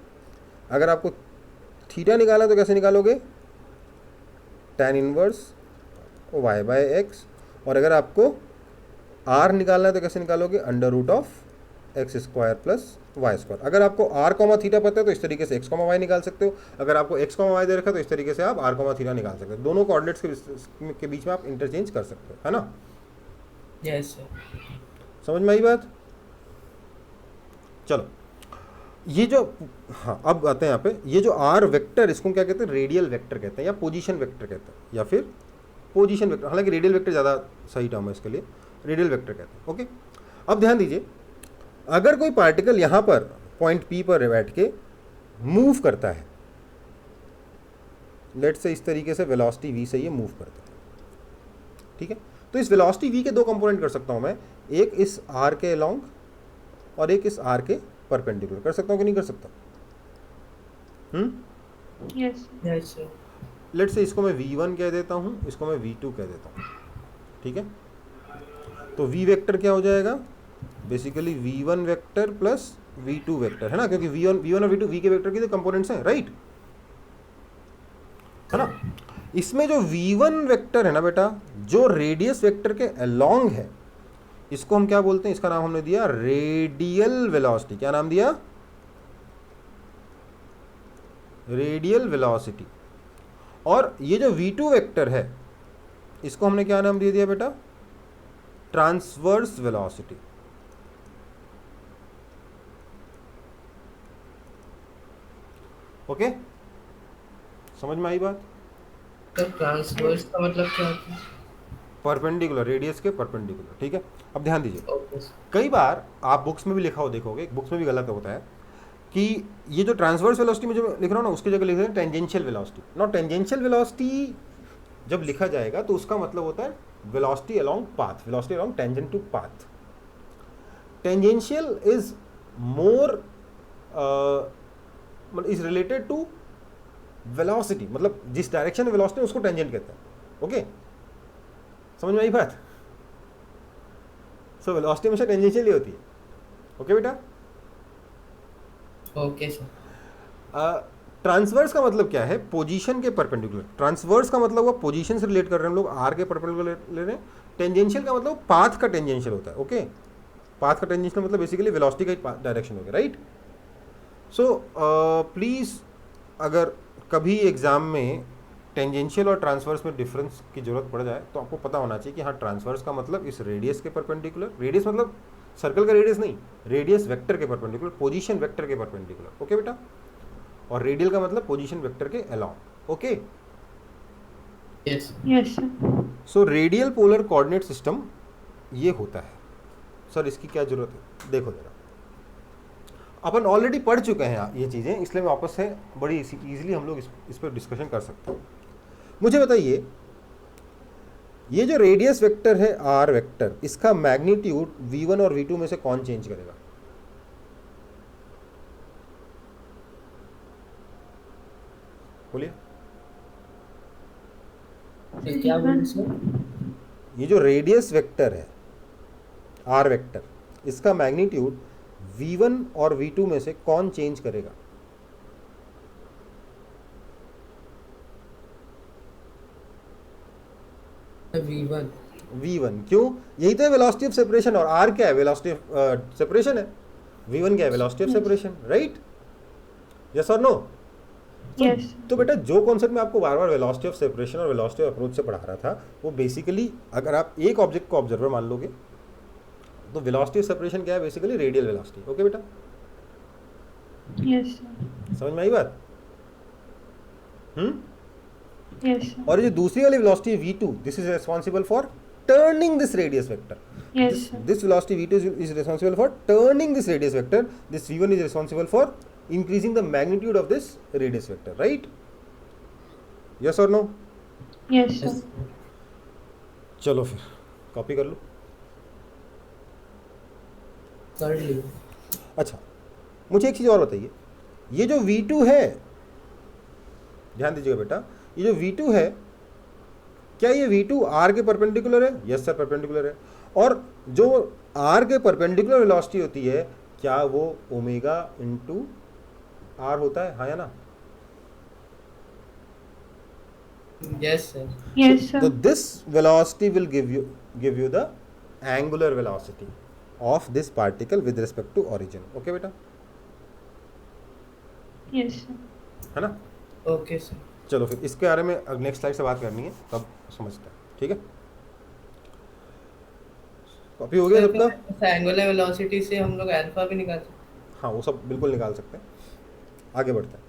अगर आपको थीटा निकाला तो कैसे निकालोगे, tan inverse y by x. और अगर आपको आर निकालना है तो कैसे निकालोगे, under root of x square plus y square. अगर आपको आर कॉमा थीटा पता है तो इस तरीके से एक्स कॉमा वाई निकाल सकते हो। अगर आपको एक्स कॉमा वाई दे रखा है तो इस तरीके से आप आर कॉमा थीटा निकाल सकते हो। दोनों कोऑर्डिनेट्स के बीच में आप इंटरचेंज कर सकते हो, है ना। Yes sir. समझ में आई बात। चलो, ये जो, हाँ अब आते हैं यहाँ पे, ये जो आर वेक्टर, इसको क्या कहते हैं, रेडियल वेक्टर कहते हैं या पोजीशन वेक्टर कहते हैं या फिर पोजीशन वेक्टर। हालांकि रेडियल वेक्टर ज़्यादा सही टर्म है इसके लिए, रेडियल वेक्टर कहते हैं, ओके। अब ध्यान दीजिए, अगर कोई पार्टिकल यहाँ पर पॉइंट पी पर बैठ के मूव करता है, लेट से इस तरीके से वेलोसिटी v से ये मूव करता है, ठीक है। तो इस वेलोसिटी v के दो कंपोनेंट कर सकता हूँ मैं, एक इस r के अलोंग और एक इस r के परपेंडिकुलर। कर सकता हूँ कि नहीं कर सकता, यस यस सर। लेट से इसको मैं v1 कह देता हूँ, इसको मैं v2 कह देता हूँ, ठीक है। तो v वेक्टर क्या हो जाएगा, basically v1 vector plus v2 vector, है ना, क्योंकि v1 और v2 v के वेक्टर की तो कंपोनेंट्स हैं, राइट, है ना। इसमें जो v1 वेक्टर है ना बेटा, जो रेडियस वेक्टर के अलोंग है, इसको हम क्या बोलते हैं, इसका नाम हमने दिया रेडियल वेलोसिटी। क्या नाम दिया, रेडियल वेलोसिटी। और ये जो v2 वेक्टर है, इसको हमने क्या नाम दे दिया बेटा, ट्रांसवर्स वेलोसिटी। ओके, समझ में आई बात। तो ट्रांसवर्स का मतलब क्या होता है? परपेंडिकुलर, रेडियस के परपेंडिकुलर, ठीक है। अब ध्यान दीजिए, ओके सर। कई बार आप बुक्स में भी लिखा हो देखोगे, बुक्स में भी गलत होता है कि ये जो ट्रांसवर्स वेलोसिटी में जो लिख रहा हूँ ना, उसकी जगह लिख रहे हैं tangential velocity. Not tangential velocity जब लिखा जाएगा तो उसका मतलब होता है velocity along path, velocity along tangent to path. Tangential is more is related to velocity, मतलब जिस डायरेक्शन में वेलोसिटी उसको टेंजेंट कहते हैं, ओके। समझ में आई बात। सो वेलोसिटी हमेशा टेंजेंशियल ही होती है, ओके बेटा। Okay sir. ट्रांसवर्स का मतलब क्या है, पोजीशन के परपेंडिकुलर। ट्रांसवर्स का मतलब हुआ पोजीशन से रिलेट कर रहे हैं हम लोग, आर के परपेंडिकुलर ले रहे हैं। टेंजेंशियल का मतलब पाथ का टेंजेंशियल होता है, ओके। पाथ का टेंजेंशियल मतलब बेसिकली वेलोसिटी का डायरेक्शन हो गया, राइट। सो प्लीज़, अगर कभी एग्जाम में टेंजेंशियल और ट्रांसवर्स में डिफरेंस की जरूरत पड़ जाए तो आपको पता होना चाहिए कि हाँ, ट्रांसवर्स का मतलब इस रेडियस के परपेंडिकुलर, रेडियस मतलब सर्कल का रेडियस नहीं, रेडियस वेक्टर के परपेंडिकुलर, पोजीशन वेक्टर के परपेंडिकुलर, ओके बेटा। और रेडियल का मतलब पोजीशन वेक्टर के along, okay. Yes yes sir. So radial polar coordinate system ये होता है। सर इसकी क्या जरूरत है, देखो जरा, अपन ऑलरेडी पढ़ चुके हैं ये चीज़ें, इसलिए मैं वापस से बड़ी इजीली हम लोग इस पर डिस्कशन कर सकते हैं। मुझे बताइए, ये जो रेडियस वेक्टर है आर वेक्टर, इसका मैग्नीट्यूड v1 और v2 में से कौन चेंज करेगा, बोलिए। तो क्या बोले सर? ये जो रेडियस वेक्टर है आर वेक्टर, इसका मैग्नीट्यूड v1 और v2 में से कौन चेंज करेगा? v1। v1। क्यों? यही तो है वेलोसिटी ऑफ सेपरेशन, और r क्या है? वेलोसिटी ऑफ सेपरेशन है। v1 क्या है? Velocity of separation, right? Yes और नो? यस तो बेटा जो कॉन्सेप्ट में आपको बार बार वेलोसिटी ऑफ सेपरेशन और वेलोसिटी ऑफ अप्रोच से पढ़ा रहा था, वो बेसिकली अगर आप एक ऑब्जेक्ट को ऑब्जर्वर मान लोगे तो वेलोसिटी ऑफ सेपरेशन क्या है? Basically radial velocity. ओके बेटा, यस समझ में आई बात? यस और ये जो दूसरी वाली velocity v2, this is responsible for turning this radius vector. Yes This velocity v2 is responsible for turning this radius vector. This v1 is responsible for increasing the magnitude of this radius vector, right? Yes or no? Yes चलो फिर copy कर लो। कर ली। अच्छा, मुझे एक चीज़ और बताइए, ये जो v2 है, ध्यान दीजिएगा बेटा, ये जो v2 है, क्या ये v2 r के परपेंडिकुलर है? यस सर, परपेंडिकुलर है। और जो r के परपेंडिकुलर वेलोसिटी होती है, क्या वो ओमेगा इंटू r होता है? हाँ या ना? Yes sir. Yes So this velocity will give you the angular velocity of this particle with respect to origin. Okay बेटा, यस है ना? Okay sir. चलो फिर इसके बारे में नेक्स्ट स्लाइड से बात करनी है, तब समझते हैं। ठीक है, कॉपी हो गया सबका? एंगुलर वेलोसिटी से हम लोग अल्फा भी निकाल सकते हाँ, वो सब बिल्कुल निकाल सकते हैं। आगे बढ़ते हैं।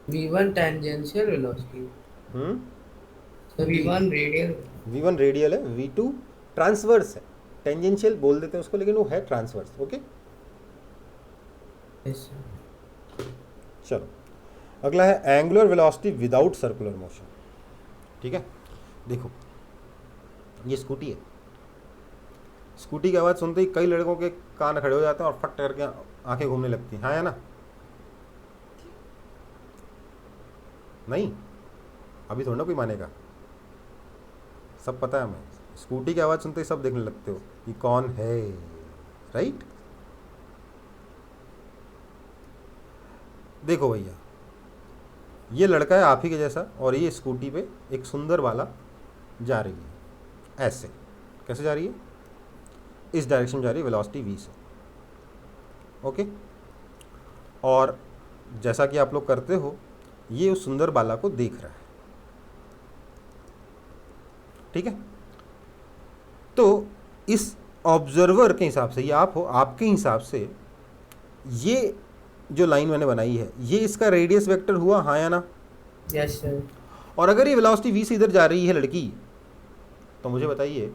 हैं। v1 tangential velocity, v1 radial. v1 radial है, v2 ट्रांसवर्स है। टेंजेंशियल बोल देते हैं उसको, लेकिन वो है ट्रांसवर्स। Okay, yes sir. चलो अगला है angular velocity without circular motion. ठीक है, देखो ये स्कूटी है। स्कूटी की आवाज़ सुनते ही कई लड़कों के कान खड़े हो जाते हैं और फट करके आंखें घूमने लगती हैं। हाँ या ना? नहीं, अभी थोड़ा ना कोई मानेगा, सब पता है हमें। स्कूटी की आवाज़ सुनते ही सब देखने लगते हो कि कौन है, राइट? देखो भैया, ये लड़का है आप ही के जैसा, और ये स्कूटी पे एक सुंदर वाला जा रही है। ऐसे कैसे जा रही है? इस डायरेक्शन जा रही है वेलोसिटी v से। ओके, और जैसा कि आप लोग करते हो, ये उस सुंदर बाला को देख रहा है। ठीक है, तो इस ऑब्जर्वर के हिसाब से, ये आप हो, आपके हिसाब से ये जो लाइन मैंने बनाई है, ये इसका रेडियस वेक्टर हुआ? हाँ या ना? Yes sir. और अगर ये वेलोसिटी v से इधर जा रही है लड़की, तो मुझे बताइए,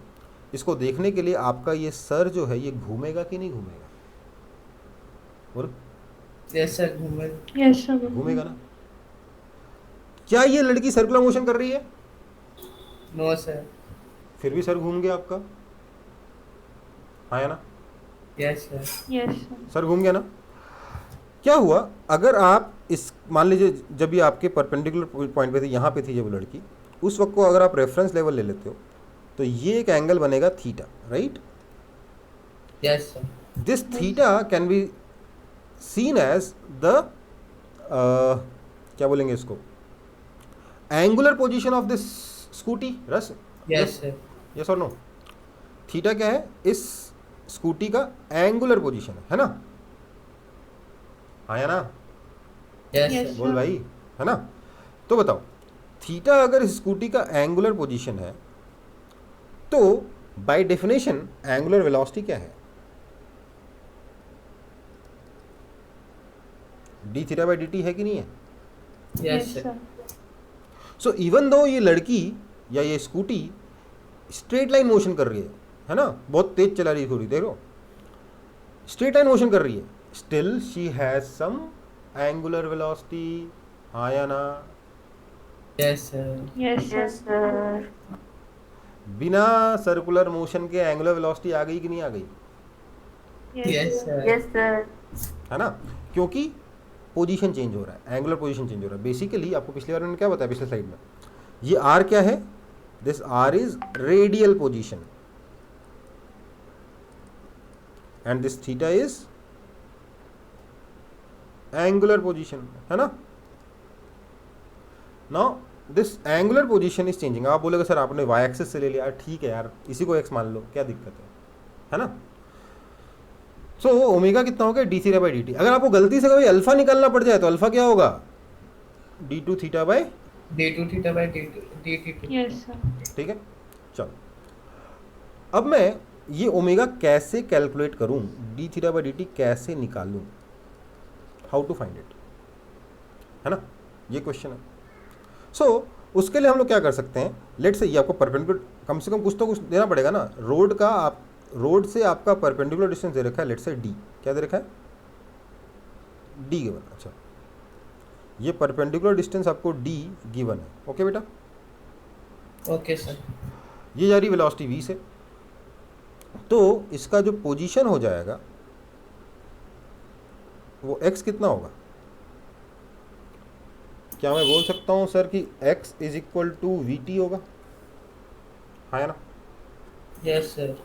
इसको देखने के लिए आपका ये सर जो है ये घूमेगा कि नहीं घूमेगा? बोलो। यस सर, घूमे। यस सर घूमेगा ना? क्या ये लड़की सर्कुलर मोशन कर रही है? No sir. फिर भी सर घूम गया आपका। हाँ या ना? Yes sir. Yes sir sir घूम गया ना? क्या हुआ अगर आप इस, मान लीजिए जब ये आपके परपेंडिकुलर पॉइंट पे थी, यहाँ पे थी जब लड़की, उस वक्त को अगर आप रेफरेंस लेवल ले लेते हो, तो ये एक एंगल बनेगा theta, right? Yes sir. This theta can be seen as the क्या बोलेंगे इसको, angular position of this scooty. रस? Yes sir. यस और नो? थीटा क्या है? इस स्कूटी का एंगुलर पोजीशन है ना? हाँ या ना? Yes Yes. सर। बोल भाई, है ना? तो बताओ, थीटा अगर इस स्कूटी का एंगुलर पोजीशन है, तो बाय डेफिनेशन एंगुलर वेलोसिटी क्या है? D theta by d T है कि नहीं है? Yes sir. So even though ये लड़की या ये स्कूटी स्ट्रेट लाइन मोशन कर रही है ना? बहुत तेज चला रही है थोड़ी, देखो स्ट्रेट लाइन मोशन कर रही है, still she has some angular velocity. हाँ या ना? Yes sir. यस सर बिना सर्कुलर मोशन के एंगुलर वेलोसिटी आ गई कि नहीं आ गई? Yes sir. है ना? क्योंकि पोजीशन चेंज हो रहा है, एंगुलर पोजीशन चेंज हो रहा है। बेसिकली आपको पिछली बार मैंने क्या बताया, पिछले स्लाइड में, ये आर क्या है? This R is radial position and this theta is angular position, है ना। Now this angular position is changing. आप बोलेगा सर आपने वाई एक्सिस से ले लिया, ठीक है यार, इसी को एक्स मान लो, क्या दिक्कत है ना। सो ओमेगा कितना हो गया, D theta by d T. अगर आपको गलती से कभी अल्फा निकालना पड़ जाए तो अल्फा क्या होगा, d two theta by d2 theta by dt2। Yes sir. ठीक है। चलो अब मैं ये ओमेगा कैसे कैलकुलेट करूं, D theta by d T कैसे निकालूं, हाउ टू फाइंड इट, है ना, ये क्वेश्चन है। सो उसके लिए हम लोग क्या कर सकते हैं, लेट से ये आपको परपेंडिकुलर कम से कम कुछ तो कुछ देना पड़ेगा ना। रोड का आप रोड से आपका परपेंडिकुलर डिस्टेंस दे रखा है, लेट से डी, क्या दे रखा है, डी गिवन। अच्छा ये परपेंडिकुलर डिस्टेंस आपको डी गिवन है, ओके बेटा। Okay sir. ये जा रही वेलोसिटी v से, तो इसका जो पोजीशन हो जाएगा वो x कितना होगा, क्या मैं बोल सकता हूँ सर कि x is equal to v t होगा, हाँ ना। Yes sir.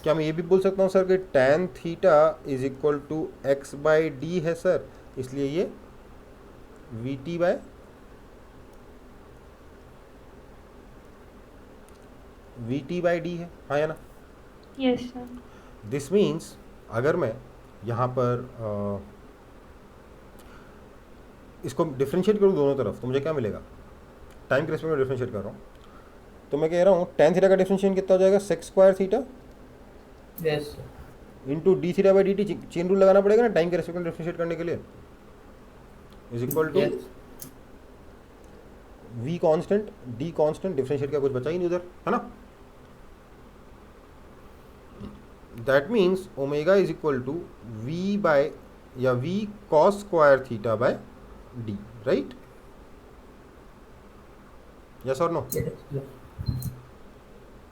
क्या मैं ये भी बोल सकता हूँ सर कि tan theta is equal to x by d है सर, इसलिए ये वी टी बाय डी है, हाँ या ना। Yes sir. दिस मीन्स अगर मैं यहाँ पर इसको डिफ्रेंशिएट करूँ दोनों तरफ तो मुझे क्या मिलेगा, टाइम के रेस्पेक्ट में डिफ्रेंशिएट कर रहा हूँ, तो मैं कह रहा हूँ tan थीटा का डिफ्रेंशिएशन कितना हो जाएगा, sec square theta yes sir. Into d theta by d t, chain rule लगाना पड़ेगा ना टाइम के रेस्पेक्ट में डिफ्रेंशिएट करने के लिए, is equal to v constant d constant, differentiate का कुछ बचा ही नहीं उधर, है ना। That means omega is equal to v by या v cos square theta by d, right, yes और नो।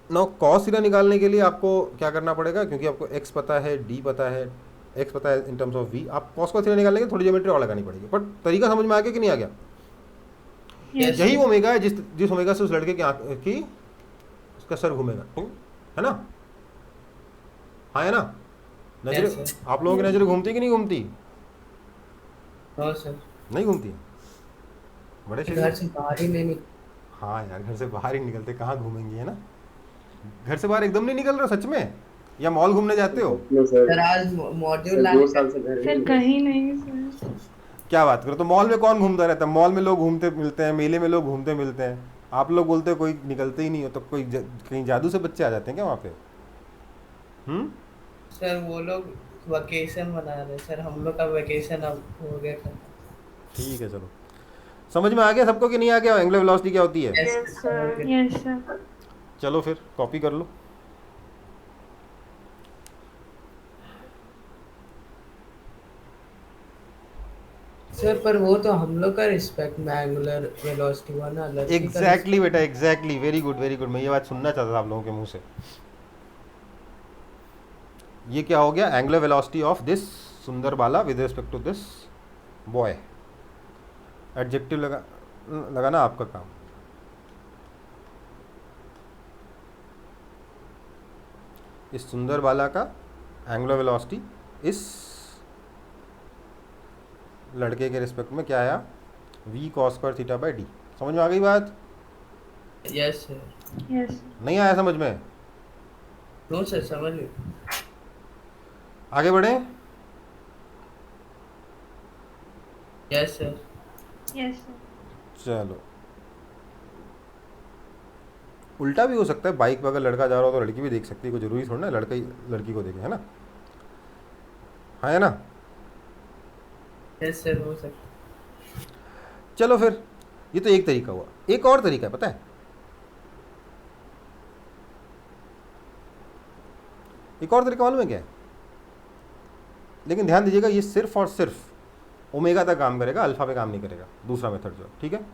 नाउ कॉस थीटा निकालने के लिए आपको क्या करना पड़ेगा, क्योंकि आपको x पता है, d पता है, x पता है इन टर्म्स ऑफ v, आप कॉस को थीटा निकालने के थोड़ी ज्योमेट्री और लगानी पड़ेगी, बट तरीका समझ में आ गया कि नहीं आ गया। Yes, यही sir. ओमेगा है जिस ओमेगा से उस लड़के की उसका सर घूमेगा, है ना, हाँ है ना। नजर Yes, sir. आप लोगों की नजर घूमती कि नहीं घूमती, नो सर। नहीं घूमती, बड़े घर शरीर। से बाहर ही नहीं हाँ यार घर से बाहर ही निकलते, कहाँ घूमेंगे, है ना। घर से बाहर एकदम नहीं निकल रहे सच में, या मॉल घूमने जाते हो, नो सर, सर आज मॉड्यूल सर 2 लाने साल से घर सर में कहीं नहीं सर। क्या बात करो। तो मॉल में कौन घूमता रहता है, मॉल में लोग घूमते मिलते हैं, मेले में लोग घूमते मिलते हैं, आप लोग बोलते हो कोई निकलते ही नहीं हो, तो कोई कहीं जादू से बच्चे आ जाते हैं क्या वहाँ पे। सर वो लोग वेकेशन मना रहे हैं सर, हम लोग का वेकेशन अब हो गया खत्म। ठीक है चलो, समझ में आ गया सबको कि नहीं आ गया एंगुलर वेलोसिटी क्या होती है। Yes sir. Yes sir. चलो फिर कॉपी कर लो। सर पर वो तो हम लोग का रिस्पेक्ट में एंगुलर वेलोसिटी हुआ ना, लड़की का एग्जैक्टली बेटा, exactly, very good very good, मैं ये बात सुनना चाहता था आप लोगों के मुंह से। ये क्या हो गया, एंगुलर वेलोसिटी ऑफ दिस सुंदर बाला with respect to this boy, adjective लगाना आपका काम। इस सुंदर बाला का एंगुलर वेलोसिटी इस लड़के के रिस्पेक्ट में क्या आया, v cos square theta by D. समझ में आ गई बात, यस सर। यस। नहीं आया समझ में, नो सर समझ गए। आगे बढ़े। Yes sir. Yes sir. चलो उल्टा भी हो सकता है, बाइक पर अगर लड़का जा रहा हो तो लड़की भी देख सकती है, कोई जरूरी थोड़ा ना लड़का ही लड़की को देखे, है ना, हाँ है ना। यस सर हो सकता। चलो फिर ये तो एक तरीका हुआ, एक और तरीका है पता है, एक और तरीका मालूम है क्या है, लेकिन ध्यान दीजिएगा ये सिर्फ और सिर्फ ओमेगा तक काम करेगा, अल्फा पे काम नहीं करेगा, दूसरा मेथड जो, ठीक है।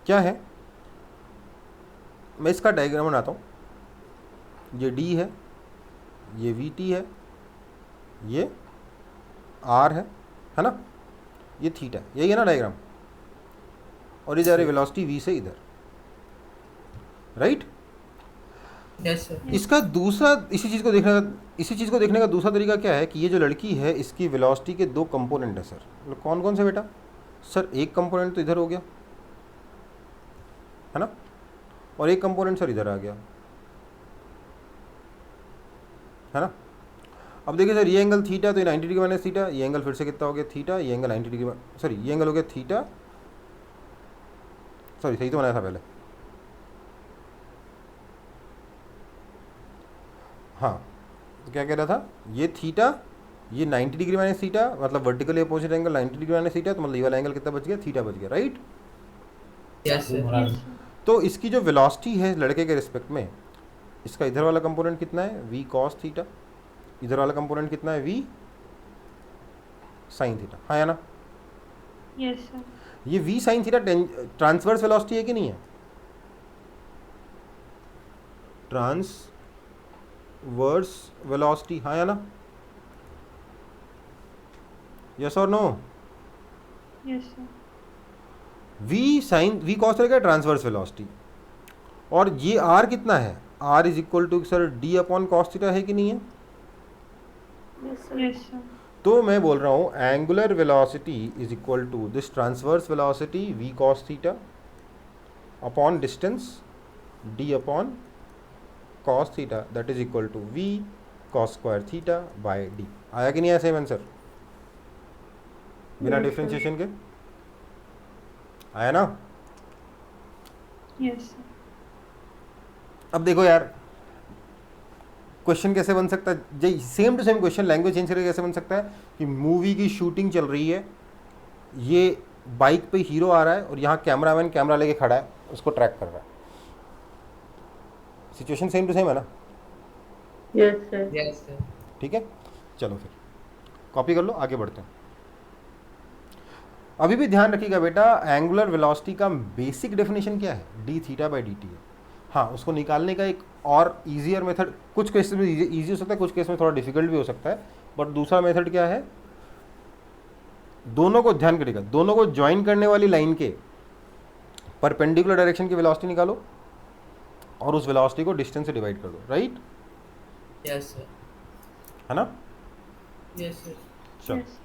क्या है, मैं इसका डायग्राम बनाता हूँ, ये d है, ये vt है, ये r है ना, ये थीटा है, यही है ना डायग्राम, और ये जा रही वेलोसिटी v से इधर, राइट। Yes sir. इसका दूसरा इसी चीज़ को देखने का दूसरा तरीका क्या है कि ये जो लड़की है इसकी वेलोसिटी के दो कंपोनेंट है सर। मतलब कौन कौन से बेटा? सर एक कंपोनेंट तो इधर हो गया है ना, और एक कंपोनेंट सर इधर आ गया है ना। अब देखिए सर, ये एंगल थीटा तो ये 90 डिग्री माइनस थीटा, ये एंगल फिर से कितना हो गया थीटा, ये एंगल 90 डिग्री, सॉरी ये एंगल हो गया थीटा, सॉरी सही तो बनाया था पहले, हाँ तो क्या कह रहा था, ये थीटा, ये 90 डिग्री माइनस थीटा, मतलब vertically opposite angle 90 degree minus theta, तो मतलब ये वाला एंगल कितना बच गया, थीटा बच गया, right. Yes sir. Yes, sir. तो इसकी जो वेलोसिटी है लड़के के रिस्पेक्ट में, इसका इधर वाला कंपोनेंट कितना है v cos थीटा, इधर वाला कंपोनेंट कितना है v sin थीटा, हाँ या ना। Yes, sir. ये v sin theta transverse velocity है कि नहीं है? ट्रांसवर्स वेलोसिटी, हाँ या ना, यस और no. Yes, sir. v cos theta transverse velocity, और ये r कितना है, r is equal to sir d upon cos theta है कि नहीं है? Yes, sir. तो मैं बोल रहा हूँ angular velocity is equal to this transverse velocity v cos theta upon distance d upon cos theta, that is equal to v cos square theta by d। आया कि नहीं आया सेम आंसर बिना Yes, sir. डिफ्रेंशिएशन के? आया ना। Yes, sir. अब देखो यार, क्वेश्चन कैसे बन सकता है, जय same to same question language change करके कैसे बन सकता है कि मूवी की शूटिंग चल रही है, ये बाइक पे हीरो आ रहा है और यहाँ कैमरामैन कैमरा लेके खड़ा है, उसको ट्रैक कर रहा है। सिचुएशन सेम टू सेम है ना? Yes, sir. Yes sir. ठीक है, चलो फिर कॉपी कर लो, आगे बढ़ते हैं। अभी भी ध्यान रखिएगा बेटा, एंगुलर वेलोसिटी का बेसिक डेफिनेशन क्या है, D theta by d T है। हाँ, उसको निकालने का एक और ईजियर मेथड, कुछ केस में ईजी हो सकता है, कुछ केस में थोड़ा डिफिकल्ट भी हो सकता है, बट दूसरा मेथड क्या है, दोनों को ध्यान करिएगा, दोनों को ज्वाइन करने वाली लाइन के परपेंडिकुलर डायरेक्शन की वेलोसिटी निकालो और उस वेलोसिटी को डिस्टेंस से डिवाइड कर दो, राइट, यस सर। है ना। Yes sir. चलो Yes.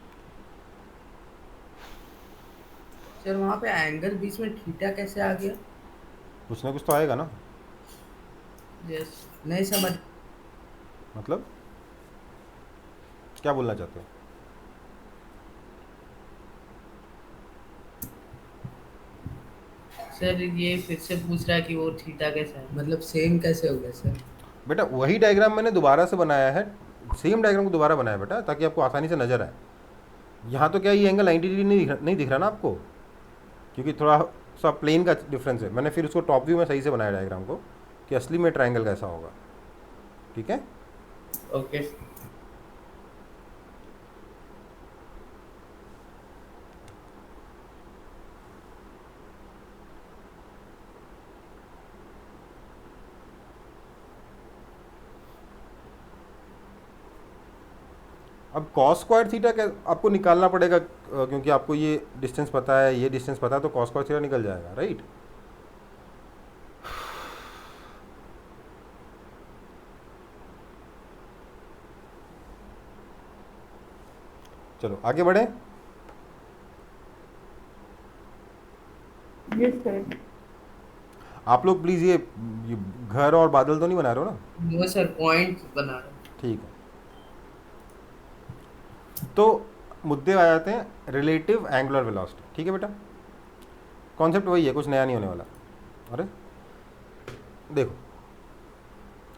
सर वहाँ पे एंगल बीच में थीटा कैसे आ गया? कुछ ना कुछ तो आएगा ना, यस, नहीं समझ। मतलब क्या बोलना चाहते हो? सर ये फिर से पूछ रहा है कि वो थीटा कैसा है, मतलब सेम कैसे हो गया सर? बेटा वही डायग्राम मैंने दोबारा से बनाया है, सेम डायग्राम को दोबारा बनाया बेटा, ताकि आपको आसानी से नजर आए। यहाँ तो क्या ये एंगल 90 डिग्री नहीं दिख रहा ना आपको, क्योंकि थोड़ा सा प्लेन का डिफरेंस है। मैंने फिर उसको टॉप व्यू में सही से बनाया डायग्राम को कि असली में ट्रायंगल कैसा होगा, ठीक है। ओके। अब कॉस स्क्वायर थीटा क्या आपको निकालना पड़ेगा, क्योंकि आपको ये डिस्टेंस पता है, ये डिस्टेंस पता है, तो कॉस स्क्वायर थीटा निकल जाएगा, राइट। चलो आगे बढ़े। Yes, sir. आप लोग प्लीज़ ये घर और बादल तो नहीं बना रहे हो ना? वो सर पॉइंट बना रहा हूँ। ठीक है, तो मुद्दे आ जाते हैं रिलेटिव एंगुलर वेलोसिटी, ठीक है बेटा, कॉन्सेप्ट वही है, कुछ नया नहीं होने वाला। अरे देखो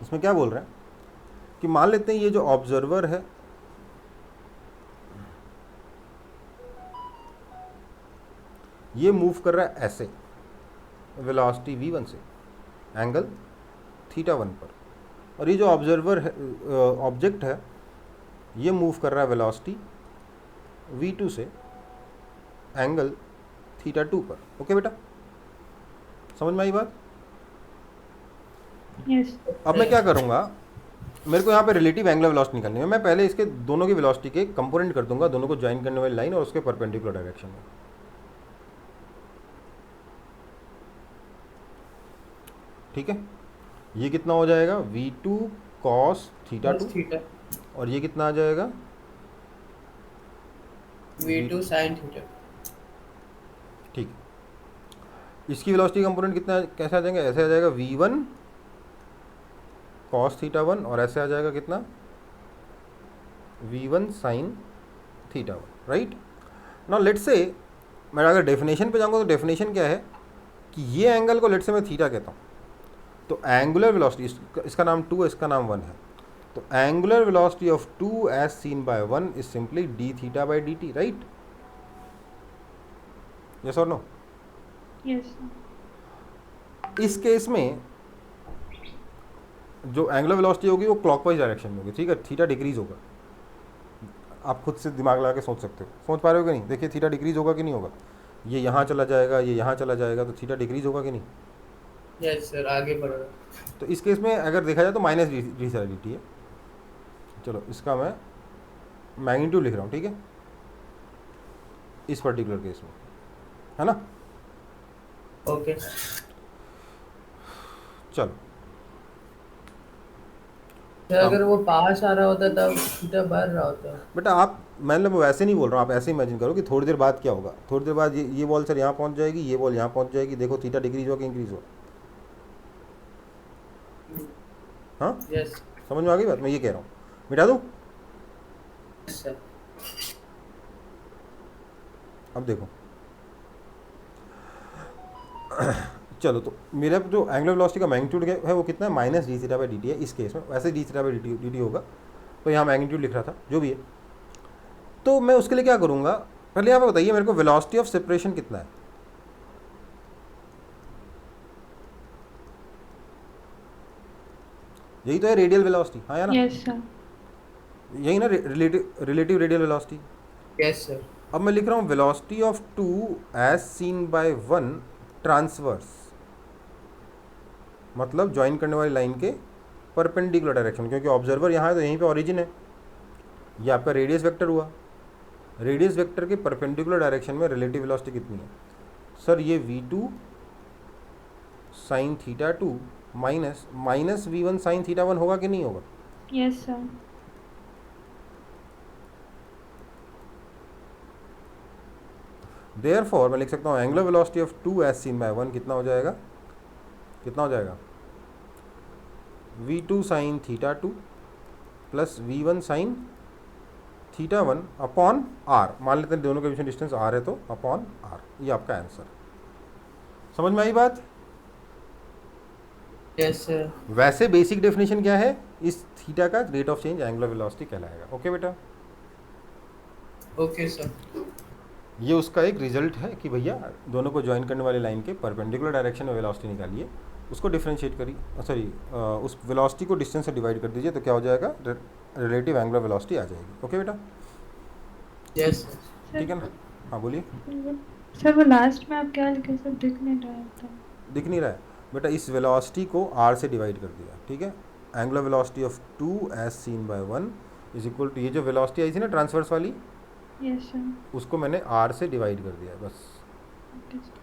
इसमें क्या बोल रहे हैं कि मान लेते हैं ये जो ऑब्जर्वर है, ये मूव कर रहा है ऐसे वेलोसिटी v1 से एंगल θ1 पर, और ये जो ऑब्जर्वर है, ऑब्जेक्ट है, ये मूव कर रहा है वेलोसिटी v2 से एंगल θ2 पर। ओके बेटा, समझ में आई बात? Yes. अब मैं क्या करूँगा, मेरे को यहाँ पे रिलेटिव एंगुलर वेलोसिटी निकालनी है, मैं पहले इसके दोनों की वेलोसिटी के कंपोनेंट कर दूंगा, दोनों को ज्वाइन करने वाली लाइन और उसके परपेंडिकुलर डायरेक्शन में। ठीक है, ये कितना हो जाएगा v2 cos theta cos two, theta और ये कितना आ जाएगा v2 sin थीटा। ठीक है, इसकी वेलोसिटी कंपोनेंट कितना कैसे आ जाएंगे, ऐसे आ जाएगा v1 cos थीटा 1, और ऐसे आ जाएगा कितना v1 sin theta 1, right. Now let's say मैं अगर डेफिनेशन पे जाऊंगा तो डेफिनेशन क्या है कि ये एंगल को लेट्स से मैं थीटा कहता हूँ, तो एंगुलर वेलोसिटी इसका नाम 2 है, इसका नाम 1 है, तो angular velocity of 2 as seen by 1 is simply d theta by d t, right. Yes और नो। Yes, sir. इस केस में जो एंगुलर वेलोसिटी होगी वो क्लॉकवाइज डायरेक्शन में होगी, ठीक है, थीटा डिक्रीज होगा। आप खुद से दिमाग लगा के सोच सकते हो, सोच पा रहे हो कि नहीं, देखिए थीटा डिक्रीज होगा कि नहीं होगा, ये यहाँ चला जाएगा, ये यहाँ चला जाएगा, तो थीटा डिक्रीज होगा कि नहीं। यस सर, आगे बढ़ो। तो इस केस में अगर देखा जाए तो minus D theta D T है। चलो इसका मैं मैग्नीट्यूड लिख रहा हूँ, ठीक है, इस पर्टिकुलर केस में, है ना। ओके चलो सर, अगर वो पास आ रहा होता तब थीटा बढ़ रहा होता। बेटा आप, मतलब वैसे नहीं बोल रहा हूँ, आप ऐसे इमेजिन करो कि थोड़ी देर बाद क्या होगा, थोड़ी देर बाद ये बॉल सर यहाँ पहुँच जाएगी, ये बॉल यहाँ पहुँच जाएगी, देखो थीटा डिक्रीज हुआ कि इंक्रीज हुआ। हाँ यस समझ में आ गई बात, मैं ये कह रहा हूँ, मिटा दूँ। सर। अब देखो चलो, तो मेरा जो एंगुलर वेलोसिटी का मैग्नीट्यूड है वो कितना है, minus D theta by d T है इस केस में, वैसे D theta by d T होगा, तो यहाँ मैग्नीट्यूड लिख रहा था, जो भी है। तो मैं उसके लिए क्या करूँगा, पहले यहाँ पे बताइए मेरे को वेलोसिटी ऑफ सेपरेशन कितना है। यही तो है रेडियल वेलोसिटी, हाँ या ना, Yes, sir. यही ना relative radial velocity. Yes sir. अब मैं लिख रहा हूँ velocity of 2 as seen by 1 transverse, मतलब ज्वाइन करने वाली लाइन के परपेंडिकुलर डायरेक्शन, क्योंकि ऑब्जर्वर यहाँ है तो यहीं पे ओरिजिन है, ये आपका रेडियस वेक्टर हुआ, रेडियस वेक्टर के परपेंडिकुलर डायरेक्शन में रिलेटिव वेलोसिटी कितनी है सर, ये v2 sine theta 2 minus v1 sine theta 1 होगा कि नहीं होगा। Yes, sir. देयरफॉर मैं लिख सकता हूँ angular velocity of 2 as seen by 1 कितना हो जाएगा, कितना हो जाएगा v2 sine theta 2 plus v1 sine theta 1 upon R, मान लेते हैं दोनों के बीच में डिस्टेंस आर है तो अपॉन आर, ये आपका आंसर। समझ में आई बात। Yes sir. वैसे बेसिक डेफिनेशन क्या है, इस थीटा का rate of change angular velocity कहलाएगा। ओके बेटा, ओके सर। ये उसका एक रिजल्ट है कि भैया दोनों को ज्वाइन करने वाली लाइन के परपेंडिकुलर डायरेक्शन में वेलोसिटी निकालिए, उसको डिफरेंशिएट करिए, सॉरी उस वेलोसिटी को डिस्टेंस से डिवाइड कर दीजिए, तो क्या हो जाएगा, रिलेटिव एंगुलर वेलोसिटी आ जाएगी। ओके बेटा, यस सर। ठीक है ना। हाँ बोलिए। सर वो लास्ट में आप क्या लिखे सर, दिख नहीं रहा था। दिख नहीं रहा है बेटा, इस वेलोसिटी को आर से डिवाइड कर दिया, ठीक है, angular velocity of 2 as seen by 1 is equal to, ये जो वेलोसिटी आई थी ना ट्रांसवर्स वाली, Yes, sir. उसको मैंने आर से डिवाइड कर दिया बस। Okay, sir.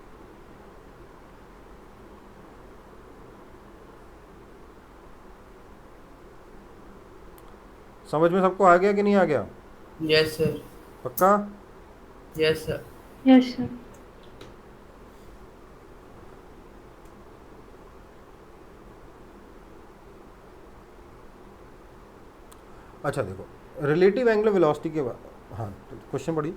समझ में सबको आ गया कि नहीं आ गया, यस सर। पक्का। Yes sir. Yes, sir. अच्छा देखो, रिलेटिव एंगुलर वेलोसिटी के बाद, हाँ क्वेश्चन पढ़िए।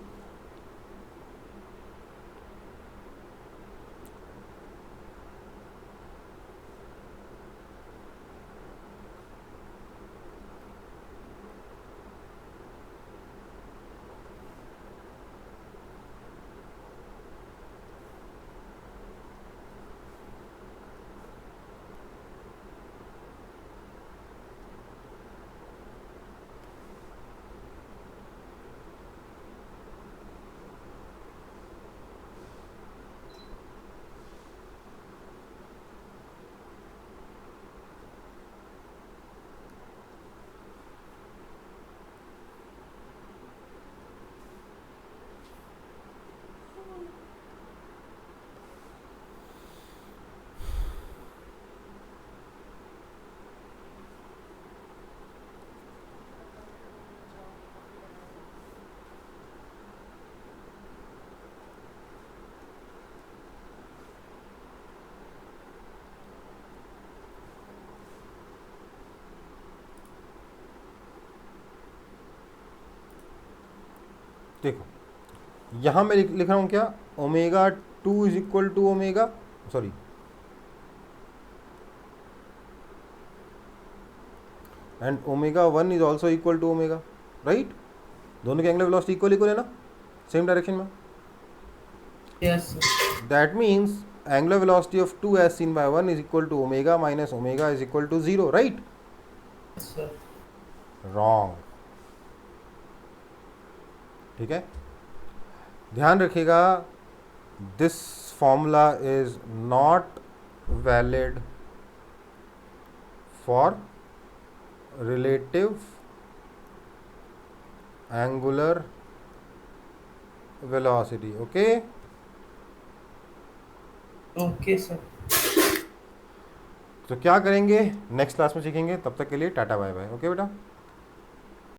देखो यहाँ मैं लिख रहा हूँ क्या, omega 2 is equal to omega, sorry and omega 1 is also equal to omega, right. दोनों के एंगुलर वेलोसिटी इक्वल इक्वल है ना, सेम डायरेक्शन में। Yes sir. That means angular velocity of 2 as seen by 1 is equal to omega minus omega is equal to 0, right? Sir Wrong. ठीक है, ध्यान रखिएगा, this formula is not valid for relative angular velocity, okay? Okay sir. तो क्या करेंगे next class में सीखेंगे, तब तक के लिए टाटा बाय बाय, ओके बेटा।